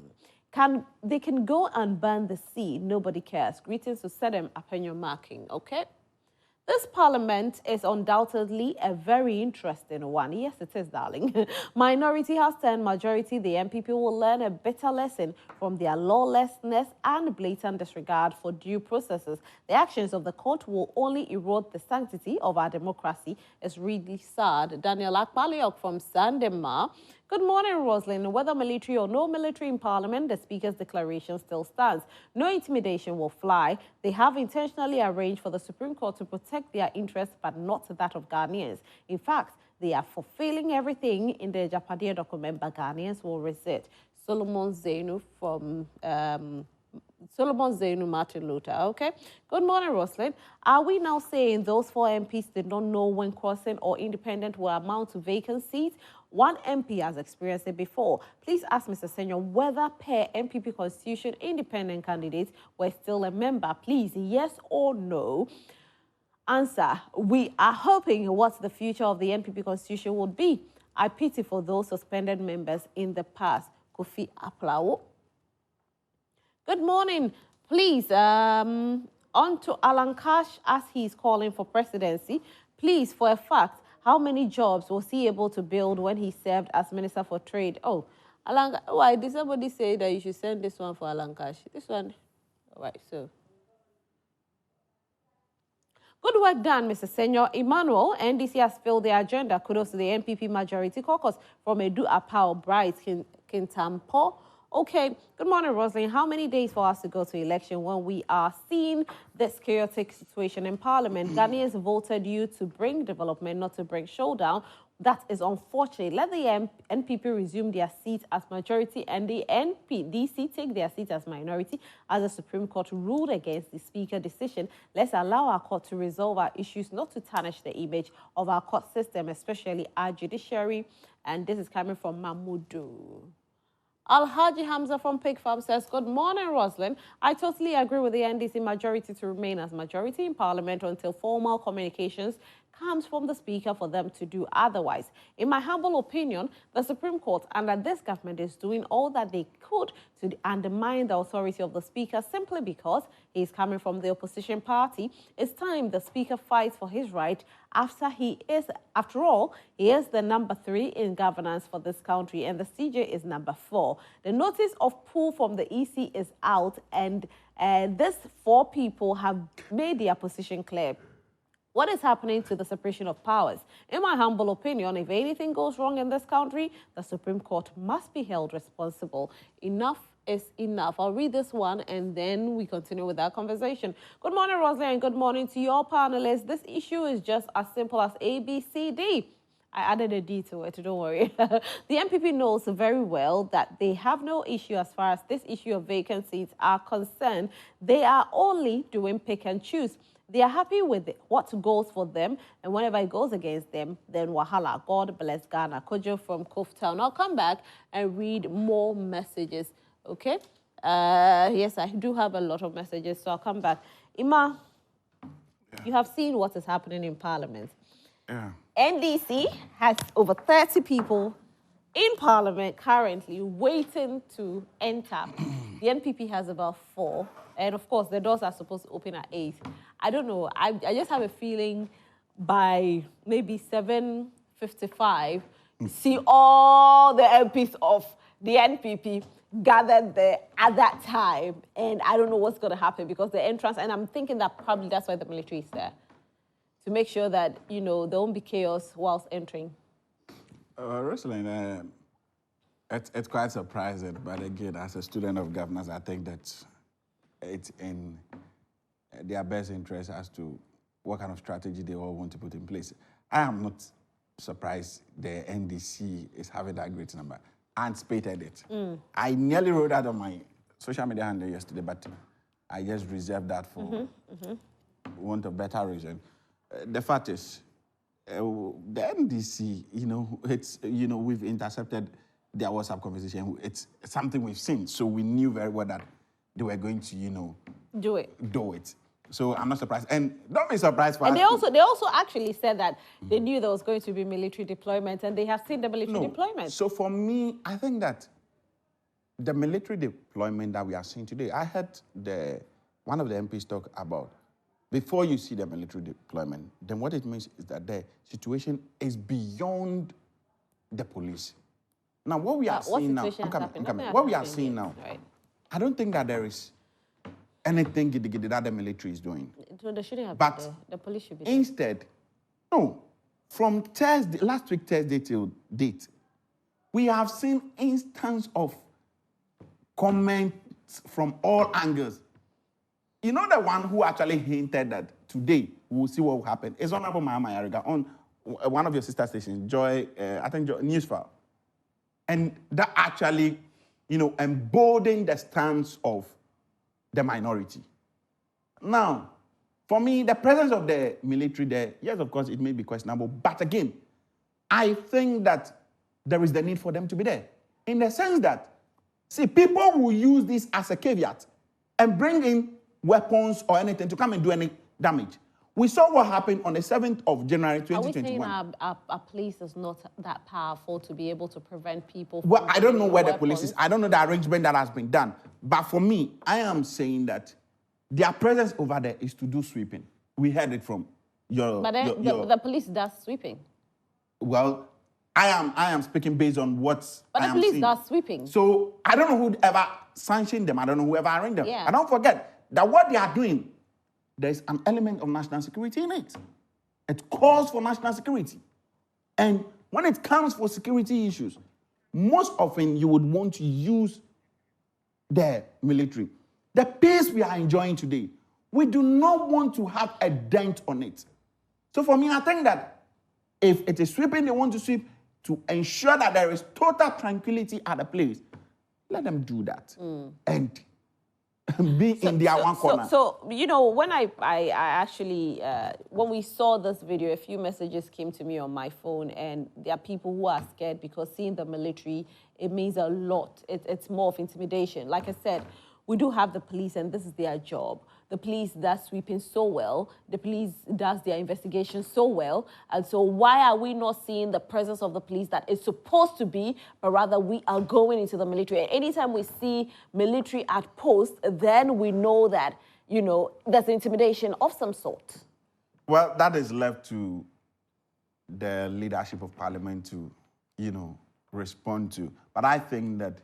They can go and burn the sea. Nobody cares. Greetings to Sedem Apenyo Marking, okay? This Parliament is undoubtedly a very interesting one. Yes, it is, darling. Minority has turned majority. The MPP will learn a bitter lesson from their lawlessness and blatant disregard for due processes. The actions of the court will only erode the sanctity of our democracy. It's really sad. Daniel Akpaliok from Sandema. Good morning, Rosalind. Whether military or no military in Parliament, the Speaker's declaration still stands. No intimidation will fly. They have intentionally arranged for the Supreme Court to protect their interests, but not that of Ghanaians. In fact, they are fulfilling everything in the Japadia document, but Ghanaians will resist. Solomon Zainu from Martin Luther, okay? Good morning, Rosalind. Are we now saying those 4 MPs did not know when crossing or independent will amount to vacant seats? One MP has experienced it before. Please ask Mr. Senior whether per MPP Constitution independent candidates were still a member. Please, yes or no. Answer, we are hoping what the future of the NPP Constitution would be. I pity for those suspended members in the past. Kofi Aplawo. Good morning. Please, On to Alan Cash as he's calling for presidency. Please, for a fact, how many jobs was he able to build when he served as Minister for Trade? Oh, Alan, why did somebody say that you should send this one for Alan Cash? This one, all right, so. Good work done, Mr. Senor Emmanuel. NDC has filled their agenda. Kudos to the NPP Majority Caucus from Edu Apao, Bright, Kintampo. Okay, good morning, Rosalind. How many days for us to go to election when we are seeing this chaotic situation in Parliament? Ghanaians voted you to bring development, not to bring showdown. That is unfortunate. Let the NPP resume their seat as majority and the NDC take their seat as minority as the Supreme Court ruled against the Speaker decision. Let's allow our court to resolve our issues, not to tarnish the image of our court system, especially our judiciary. And this is coming from Mahmudu. Alhaji Hamza from Pig Farm says, good morning, Roslyn. I totally agree with the NDC majority to remain as majority in Parliament until formal communications comes from the Speaker for them to do otherwise. In my humble opinion, the Supreme Court under this government is doing all that they could to undermine the authority of the Speaker simply because he is coming from the opposition party. It's time the Speaker fights for his right after all, he is the number 3 in governance for this country and the CJ is number 4. The notice of pull from the EC is out and these 4 people have made their position clear. What is happening to the separation of powers? In my humble opinion, if anything goes wrong in this country, the Supreme Court must be held responsible. Enough is enough. I'll read this one and then we continue with our conversation. Good morning, Rosalie, and good morning to your panelists. This issue is just as simple as ABCD. I added a D to it, don't worry. The NPP knows very well that they have no issue as far as this issue of vacant seats are concerned. They are only doing pick and choose. They are happy with what goes for them, and whenever it goes against them, then wahala. God bless Ghana. Kojo from Coftown. I'll come back and read more messages, okay? Yes, I do have a lot of messages, so I'll come back. Ima, you have seen what is happening in Parliament. Yeah. NDC has over 30 people in Parliament currently waiting to enter. The NPP has about 4. And of course, the doors are supposed to open at 8. I don't know. I just have a feeling by maybe 7:55, see all the MPs of the NPP gathered there at that time. And I don't know what's going to happen because the entrance, and I'm thinking that probably that's why the military is there, to make sure that, you know, there won't be chaos whilst entering. Rosalind, it's quite surprising, but again, as a student of governance, I think that it's in their best interest as to what kind of strategy they all want to put in place. I am not surprised the NDC is having that great number. I anticipated it. I nearly wrote that on my social media handle yesterday, but I just reserved that for want a better reason. The fact is, the NDC, we've intercepted their WhatsApp conversation. It's something we've seen, so we knew very well that they were going to, do it. So I'm not surprised. And don't be surprised for And they also actually said that they knew there was going to be military deployment, and they have seen the military deployment. So for me, I think that the military deployment that we are seeing today, I heard one of the MPs talk about, before you see the military deployment, then what it means is that the situation is beyond the police. Now, what we are seeing now, what we are seeing now, I don't think that there is anything that the military is doing. So they shouldn't have but been there. The police should be there. Instead, no, from last week Thursday till date, we have seen instance of comments from all angles. You know the one who actually hinted that today we will see what will happen is Honorable Mahama Yariga on one of your sister stations, Joy Newsfile. And that actually, emboldened the stance of the minority. Now, for me, the presence of the military there, yes, of course, it may be questionable. But again, I think that there is the need for them to be there. In the sense that, see, people will use this as a caveat and bring in weapons or anything to come and do any damage. We saw what happened on the 7th of January, 2021. Are we saying our police is not that powerful to be able to prevent people from... Well, I don't know where the police is. I don't know the arrangement that has been done. But for me, I am saying that Their presence over there is to do sweeping. We heard it from your... But then the police does sweeping. Well, I am speaking based on what But I the am police seeing. does sweeping. So I don't know whoever sanctioned them. I don't know whoever arranged them. Yeah. And don't forget that what they are doing, there's an element of national security in it. It calls for national security. And when it comes for security issues, most often you would want to use the military. The peace we are enjoying today, we do not want to have a dent on it. So for me, I think that if it is sweeping, they want to sweep to ensure that there is total tranquility at the place. Let them do that and be in their one corner. So, you know, when I actually, when we saw this video, a few messages came to me on my phone, and there are people who are scared because seeing the military, it means a lot. It's more of intimidation. Like I said, we do have the police, and this is their job. The police does sweeping so well. The police does their investigation so well. And so why are we not seeing the presence of the police that is supposed to be, but rather we are going into the military? And anytime we see military at post, then we know that, you know, there's intimidation of some sort. Well, that is left to the leadership of parliament to, you know, respond to. But I think that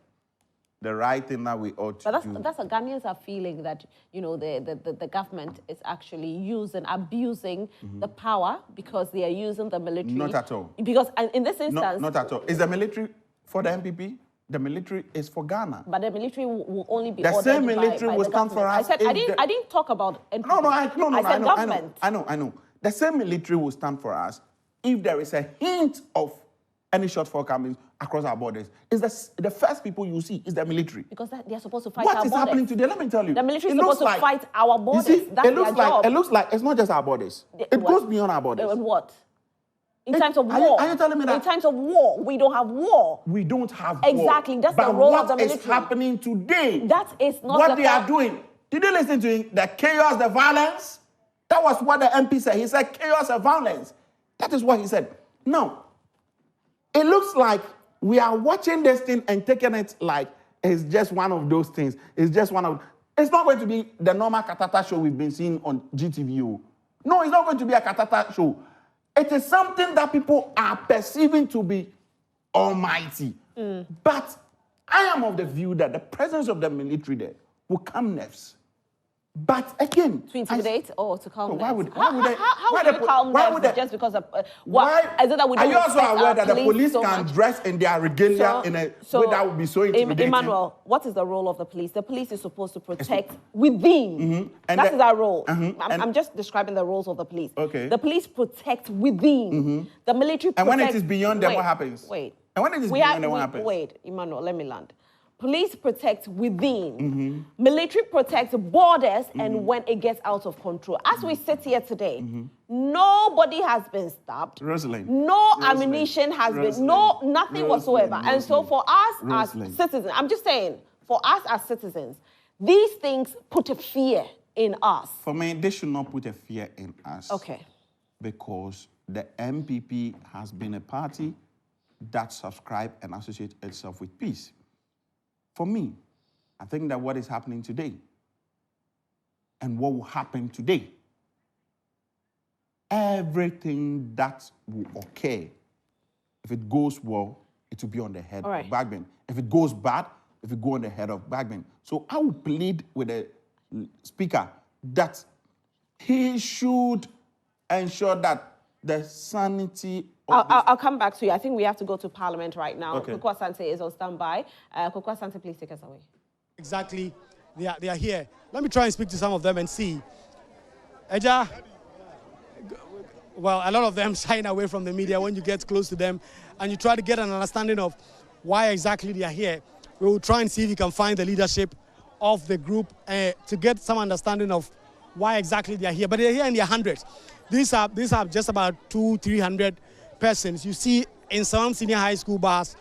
the right thing that we ought to do... But that's what Ghanaians are feeling, that, you know, the government is actually abusing the power because they are using the military. Not at all. Because in this instance... Not at all. Is the military for the MPP? The military is for Ghana. But the military will only be the ordered same military by will the stand for government. us. I didn't talk about NPP. No, I said government. I know. The same military will stand for us if there is a hint of any shortfall coming across our borders. Is the first people you see is the military. Because they're supposed to fight what our is borders. happening today? Let me tell you. The military is supposed to fight our borders. You see, that's their job. It looks like it's not just our borders. It goes beyond our borders. In what? In times of war. Are you telling me that? In times of war, we don't have war. We don't have exactly. war. That's the role of the military. What is happening today? That is not what they are doing. Did you listen to him? The chaos, the violence? That was what the MP said. He said chaos and violence. That is what he said. Now, it looks like we are watching this thing and taking it like it's just one of those things. It's not going to be the normal Katata show we've been seeing on GTV. No, it's not going to be a Katata show. It is something that people are perceiving to be almighty. But I am of the view that the presence of the military there will calm nerves. But again... To intimidate or to calm nerves? Why would you calm nerves just because of... why? Is it that we don't are you also aware that the police so can much? Dress in their regalia in a way that would be so intimidating? Emmanuel, what is the role of the police? The police is supposed to protect within. And that is our role. I'm just describing the roles of the police. Okay. The police protect within. The military protects... And when it is beyond them, what happens? Wait. And when it is beyond them, what happens? Wait, Emmanuel, let me land. Police protect within. Military protects borders and when it gets out of control. As we sit here today, nobody has been stabbed. Rosalind. No ammunition has been, nothing whatsoever. And so for us as citizens, I'm just saying, for us as citizens, these things put a fear in us. For me, they should not put a fear in us. Okay. Because the MPP has been a party that subscribe and associate itself with peace. For me, I think that what is happening today and what will happen today, everything that will occur, if it goes well, it will be on the head of Bagman. If it goes bad, it will go on the head of Bagman. So I will plead with the speaker that he should ensure that the sanity of I'll come back to you. I think we have to go to Parliament right now. Okay. Koko Asante is on standby. Koko Asante, please take us away. Exactly. They are here. Let me try and speak to some of them and see. Eja, well, a lot of them shying away from the media when you get close to them and you try to get an understanding of why exactly they are here. We will try and see if we can find the leadership of the group to get some understanding of why exactly they are here. But they are here in their hundreds. These are just about 200-300 persons. You see in some senior high school bars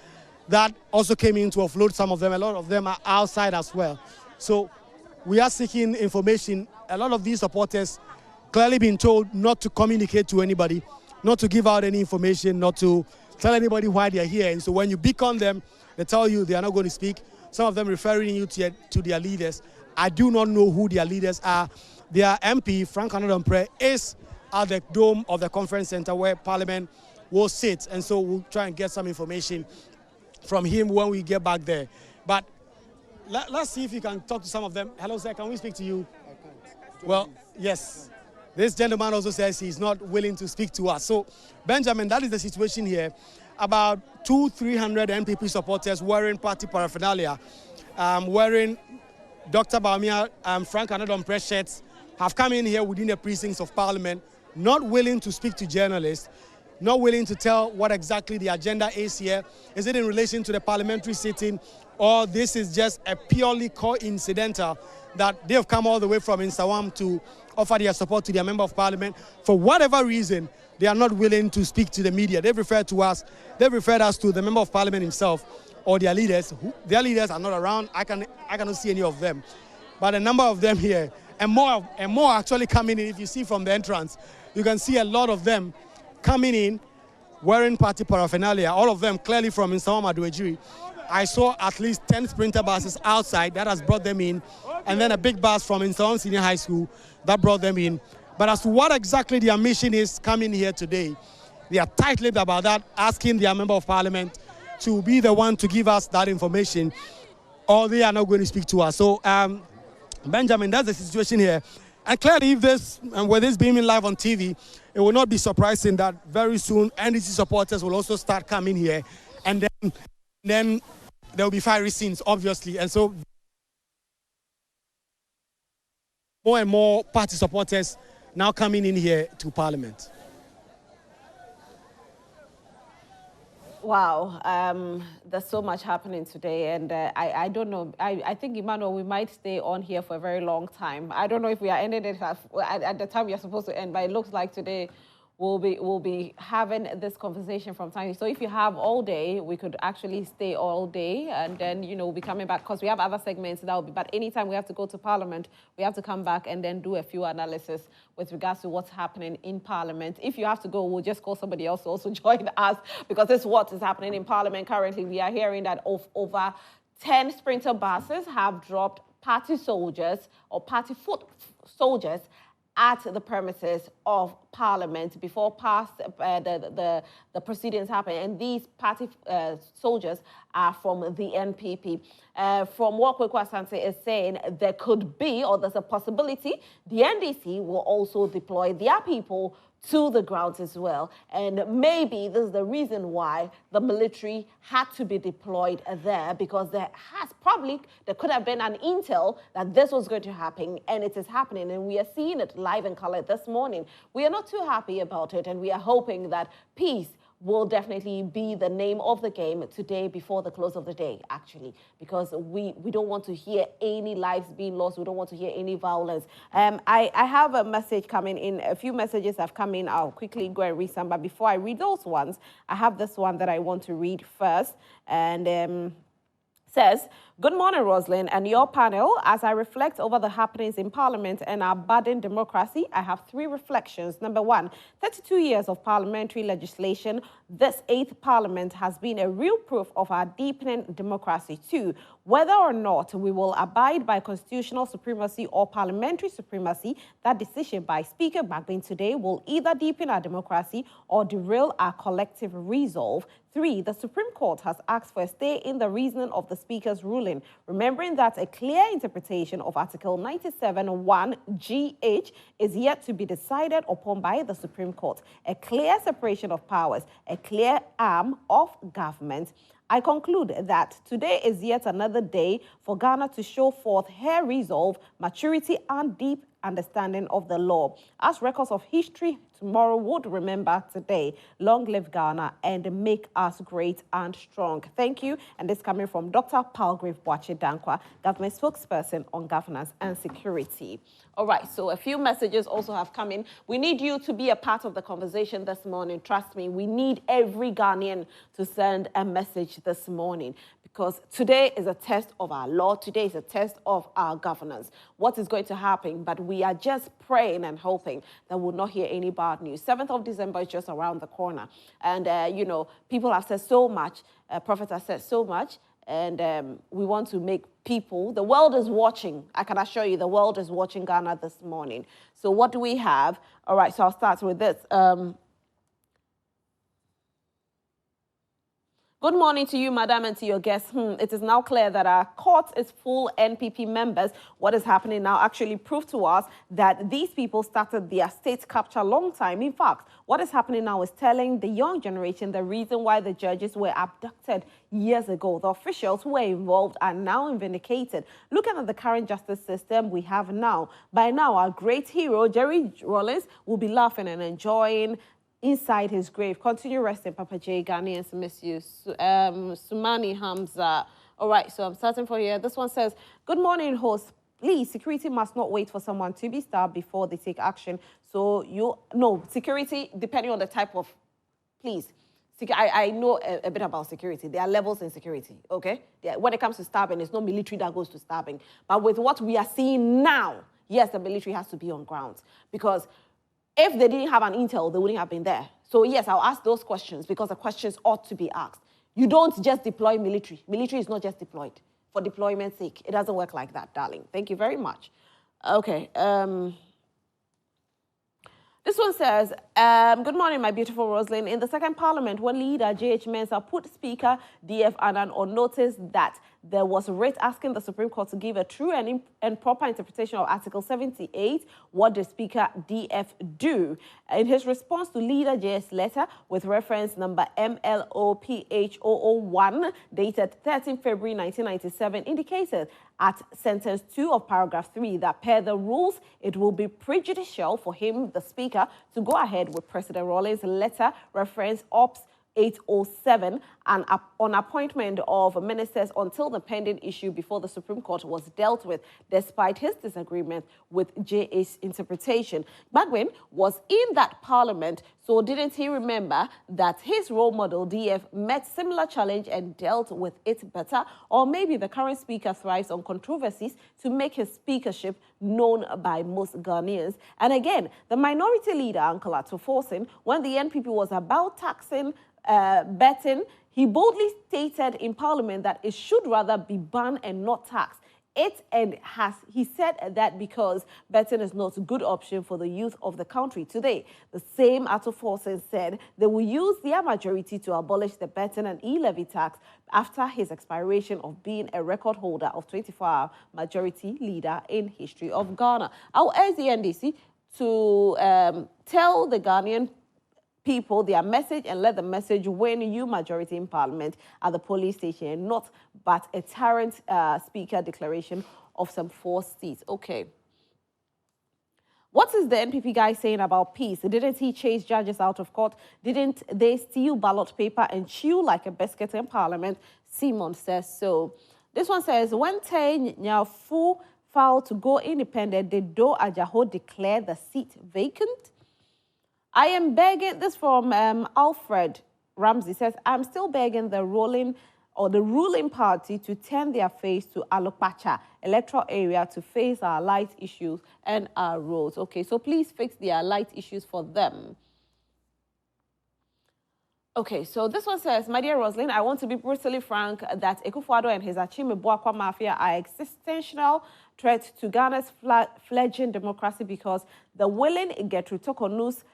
that also came in to offload some of them. A lot of them are outside as well. So we are seeking information. A lot of these supporters clearly been told not to communicate to anybody, not to give out any information, not to tell anybody why they are here. And so when you beacon them, they tell you they are not going to speak. Some of them referring you to their leaders. I do not know who their leaders are. Their MP, Frank Anodompreh, is at the dome of the conference center where Parliament will sit. And so we'll try and get some information from him when we get back there. But let's see if you can talk to some of them. Hello, sir, can we speak to you? Well, yes. This gentleman also says he's not willing to speak to us. So, Benjamin, that is the situation here. About 200-300 NPP supporters wearing party paraphernalia, wearing Dr. Bawumia Frank Anodompreh shirts, have come in here within the precincts of Parliament, not willing to speak to journalists, not willing to tell what exactly the agenda is here. Is it in relation to the parliamentary sitting, or this is just a purely coincidental that they've come all the way from Insawam to offer their support to their member of parliament? For whatever reason, they are not willing to speak to the media. They've referred to us, they've referred us to the member of parliament himself or their leaders. Their leaders are not around. I cannot see any of them. But a number of them here, and more actually coming in. If you see from the entrance, you can see a lot of them coming in wearing party paraphernalia, all of them clearly from Insawam Aduejiri. I saw at least 10 sprinter buses outside that has brought them in, and then a big bus from Insawam Senior High School that brought them in. But as to what exactly their mission is coming here today, they are tight-lipped about that, asking their member of parliament to be the one to give us that information, or they are not going to speak to us. So, Benjamin, that's the situation here. And clearly, if this, and with this being live on TV, it will not be surprising that very soon NDC supporters will also start coming here, and then there will be fiery scenes, obviously. And so more and more party supporters now coming in here to Parliament. Wow, there's so much happening today, and I don't know. I think, Emmanuel, we might stay on here for a very long time. I don't know if we are ending it at the time we are supposed to end, but it looks like today we'll be having this conversation from time. So if you have all day, we could actually stay all day, and then, you know, we'll be coming back because we have other segments that will be. But anytime we have to go to Parliament, we have to come back and then do a few analysis with regards to what's happening in Parliament. If you have to go, we'll just call somebody else to also join us, because this is what is happening in Parliament currently. We are hearing that over 10 sprinter buses have dropped party soldiers or party foot soldiers at the premises of Parliament before the proceedings happen. And these party soldiers are from the NPP. From what Kweku Asante is saying, there could be, or there's a possibility, the NDC will also deploy their people to the grounds as well. And maybe this is the reason why the military had to be deployed there, because there could have been an intel that this was going to happen, and it is happening, and we are seeing it live in color this morning. We are not too happy about it, and we are hoping that peace will definitely be the name of the game today before the close of the day, actually, because we don't want to hear any lives being lost. We don't want to hear any violence. I have a message coming in. A few messages have come in. I'll quickly go and read some. But before I read those ones, I have this one that I want to read first. And says, "Good morning, Rosalind, and your panel. As I reflect over the happenings in Parliament and our budding democracy, I have three reflections. Number one, 32 years of parliamentary legislation. This 8th Parliament has been a real proof of our deepening democracy. Two, whether or not we will abide by constitutional supremacy or parliamentary supremacy, that decision by Speaker Bagbin today will either deepen our democracy or derail our collective resolve. Three, the Supreme Court has asked for a stay in the reasoning of the Speaker's ruling, remembering that a clear interpretation of Article 97(1)(gh) is yet to be decided upon by the Supreme Court. A clear separation of powers, a clear arm of government. I conclude that today is yet another day for Ghana to show forth her resolve, maturity, and deep understanding of the law. As records of history tomorrow would remember today. Long live Ghana and make us great and strong." Thank you. And this coming from Dr. Palgrave Boache Dankwa, government spokesperson on governance and security. All right, so a few messages also have come in. We need you to be a part of the conversation this morning. Trust me, we need every Ghanaian to send a message this morning, because today is a test of our law. Today is a test of our governance. What is going to happen? But we are just praying and hoping that we'll not hear any bad news. 7th of December is just around the corner. And, you know, people have said so much. Prophet has said so much. And we want to make people, the world is watching. I can assure you the world is watching Ghana this morning. So what do we have? All right, so I'll start with this. Good morning to you, madam, and to your guests. It is now clear that our court is full NPP members. What is happening now actually proved to us that these people started their state capture a long time. In fact, what is happening now is telling the young generation the reason why the judges were abducted years ago. The officials who were involved are now vindicated. Looking at the current justice system we have now, by now our great hero, Jerry Rawlings, will be laughing and enjoying inside his grave. Continue resting, Papa J. Ghanaians miss you. Sumani Hamza. All right, so I'm starting for here. This one says, good morning, host. Please, security must not wait for someone to be stabbed before they take action. So security, depending on the type of, please. I know a bit about security. There are levels in security, okay? When it comes to stabbing, it's not military that goes to stabbing. But with what we are seeing now, yes, the military has to be on ground. Because if they didn't have an intel, they wouldn't have been there. So yes, I'll ask those questions because the questions ought to be asked. You don't just deploy military. Military is not just deployed for deployment's sake. It doesn't work like that, darling. Thank you very much. Okay. This one says, good morning, my beautiful Rosalind. In the second parliament, when leader J.H. Mensah put Speaker D.F. Annan on notice that there was a writ asking the Supreme Court to give a true and proper interpretation of Article 78, what did Speaker D.F. do? In his response to leader J.'s letter with reference number MLOPH001, dated 13 February 1997, indicated at sentence 2 of paragraph 3 that per the rules, it will be prejudicial for him, the Speaker, to go ahead with President Rawlings' letter reference OPS 807 and on appointment of ministers until the pending issue before the Supreme Court was dealt with, despite his disagreement with J.A.'s interpretation. Bagwin was in that parliament, so didn't he remember that his role model, D.F., met similar challenge and dealt with it better? Or maybe the current speaker thrives on controversies to make his speakership known by most Ghanaians. And again, the minority leader, Uncle Ato Forson, when the NPP was about taxing betting, he boldly stated in Parliament that it should rather be banned and not taxed. He said that because betting is not a good option for the youth of the country today. The same Ato Forson said they will use their majority to abolish the betting and e-levy tax after his expiration of being a record holder of 24-hour majority leader in history of Ghana. I'll urge the NDC to tell the Ghanaian people their message and let the message win you majority in Parliament at the police station and not but a tyrant speaker declaration of some 4 seats. Okay. What is the NPP guy saying about peace? Didn't he chase judges out of court? Didn't they steal ballot paper and chew like a biscuit in Parliament? Simon says so. This one says, when Tay Nyafu filed to go independent, did Do Ajaho declare the seat vacant? I am begging, this from Alfred Ramsey says, I'm still begging the ruling party to turn their face to Alopacha electoral area to face our light issues and our roads. Okay, so please fix their light issues for them. Okay, so this one says, my dear Rosalind, I want to be brutally frank that Ekufuado and his Achime Boakwa Mafia are existential threat to Ghana's fledgling democracy because the willing Gertrude Tokonu's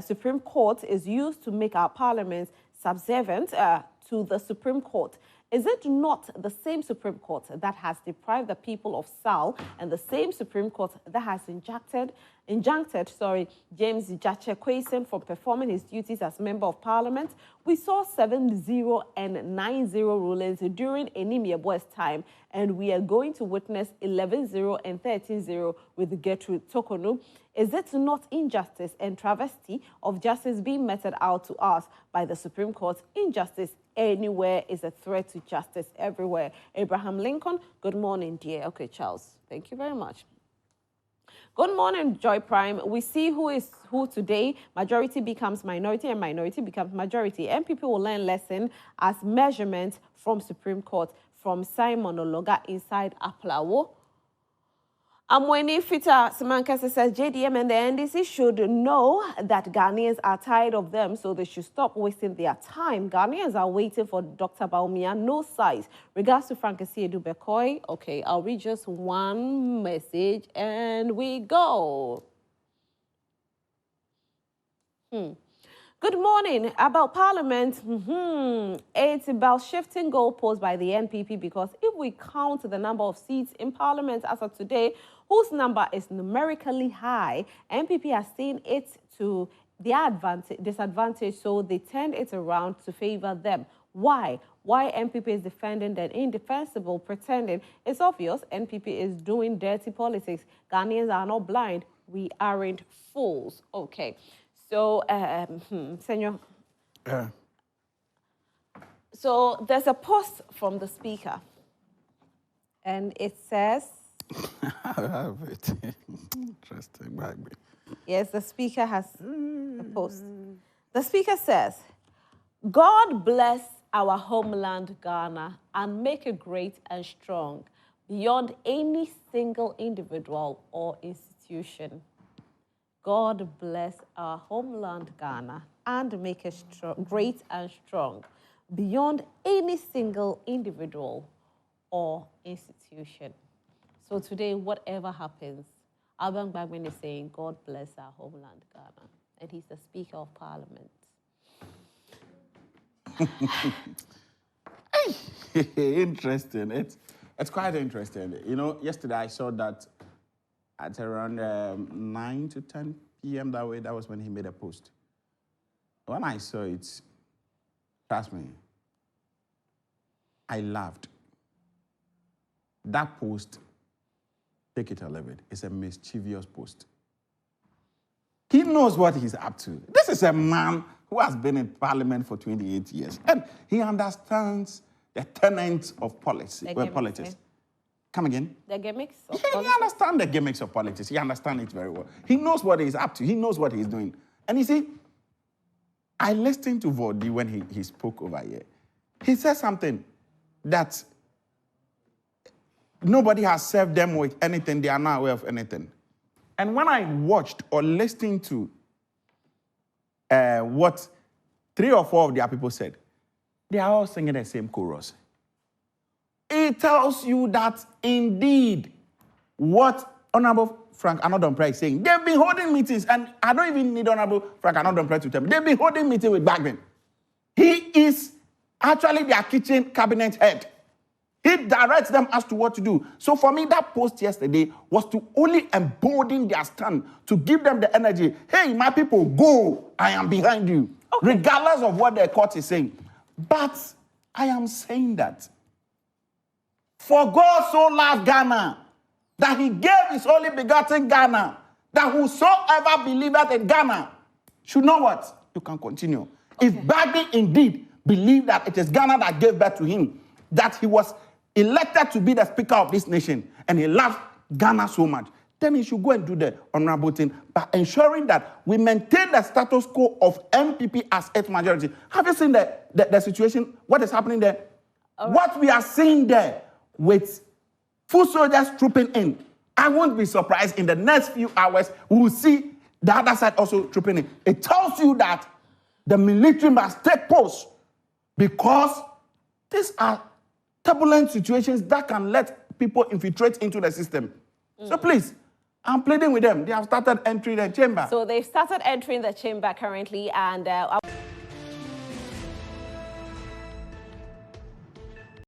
Supreme Court is used to make our parliaments subservient to the Supreme Court. Is it not the same Supreme Court that has deprived the people of Sal and the same Supreme Court that has injuncted James Jache Kwesen from performing his duties as Member of Parliament? We saw 7-0 and 9-0 rulings during Enimia Boy's time, and we are going to witness 11-0 and 13-0 with Gertrude Tokonu. Is it not injustice and travesty of justice being meted out to us by the Supreme Court? Injustice anywhere is a threat to justice everywhere. Abraham Lincoln, good morning, dear. Okay, Charles, thank you very much. Good morning, Joy Prime. We see who is who today. Majority becomes minority and minority becomes majority. And people will learn lesson as measurement from Supreme Court, from Simon Ologa inside Aplawo. Amweni Fita Simankese says JDM and the NDC should know that Ghanaians are tired of them, so they should stop wasting their time. Ghanaians are waiting for Dr. Baumia, no size. Regards to Frank Esiedu Bekoy. Okay, I'll read just one message and we go. Good morning. About Parliament, it's about shifting goalposts by the NPP, because if we count the number of seats in Parliament as of today, whose number is numerically high, NPP has seen it to their disadvantage, so they turned it around to favor them. Why? Why NPP is defending the indefensible, pretending? It's obvious NPP is doing dirty politics. Ghanaians are not blind. We aren't fools. Okay. So, Senor. So there's a post from the speaker, and it says. I have it. Interesting, baby. Yes, the speaker has a post. The speaker says, "God bless our homeland Ghana and make it great and strong beyond any single individual or institution. God bless our homeland Ghana and make it great and strong beyond any single individual or institution." So today, whatever happens, Alban Bagman is saying, God bless our homeland Ghana. And he's the Speaker of Parliament. Interesting. It's quite interesting. You know, yesterday I saw that at around 9 to 10 p.m. that way, that was when he made a post. When I saw it, trust me, I laughed. That post, take it or leave it, it's a mischievous post. He knows what he's up to. This is a man who has been in Parliament for 28 years, and he understands the tenets of politics. Come again? The gimmicks of politics? He understands the gimmicks of politics. He understands it very well. He knows what he's up to. He knows what he's doing. And you see, I listened to Vodi when he spoke over here. He said something that nobody has served them with anything. They are not aware of anything. And when I watched or listened to what 3 or 4 of their people said, they are all singing the same chorus. It tells you that indeed what Honorable Frank Anodonpre is saying, they've been holding meetings, and I don't even need Honorable Frank Anodonpre to tell me. They've been holding meetings with Bagman. He is actually their kitchen cabinet head. He directs them as to what to do. So for me, that post yesterday was to only embolden their stand, to give them the energy. Hey, my people, go. I am behind you. Okay. Regardless of what the court is saying. But I am saying that for God so loved Ghana, that he gave his only begotten Ghana, that whosoever believeth in Ghana should know what? You can continue. Okay. If Bagby indeed believed that it is Ghana that gave birth to him, that he was elected to be the speaker of this nation, and he loves Ghana so much, then he should go and do the honorable thing by ensuring that we maintain the status quo of MPP as its majority. Have you seen the situation, what is happening there? Right. What we are seeing there with full soldiers trooping in, I won't be surprised in the next few hours we will see the other side also trooping in. It tells you that the military must take post, because these are turbulent situations that can let people infiltrate into the system. So please, I'm pleading with them. They have started entering the chamber. So they've started entering the chamber currently, and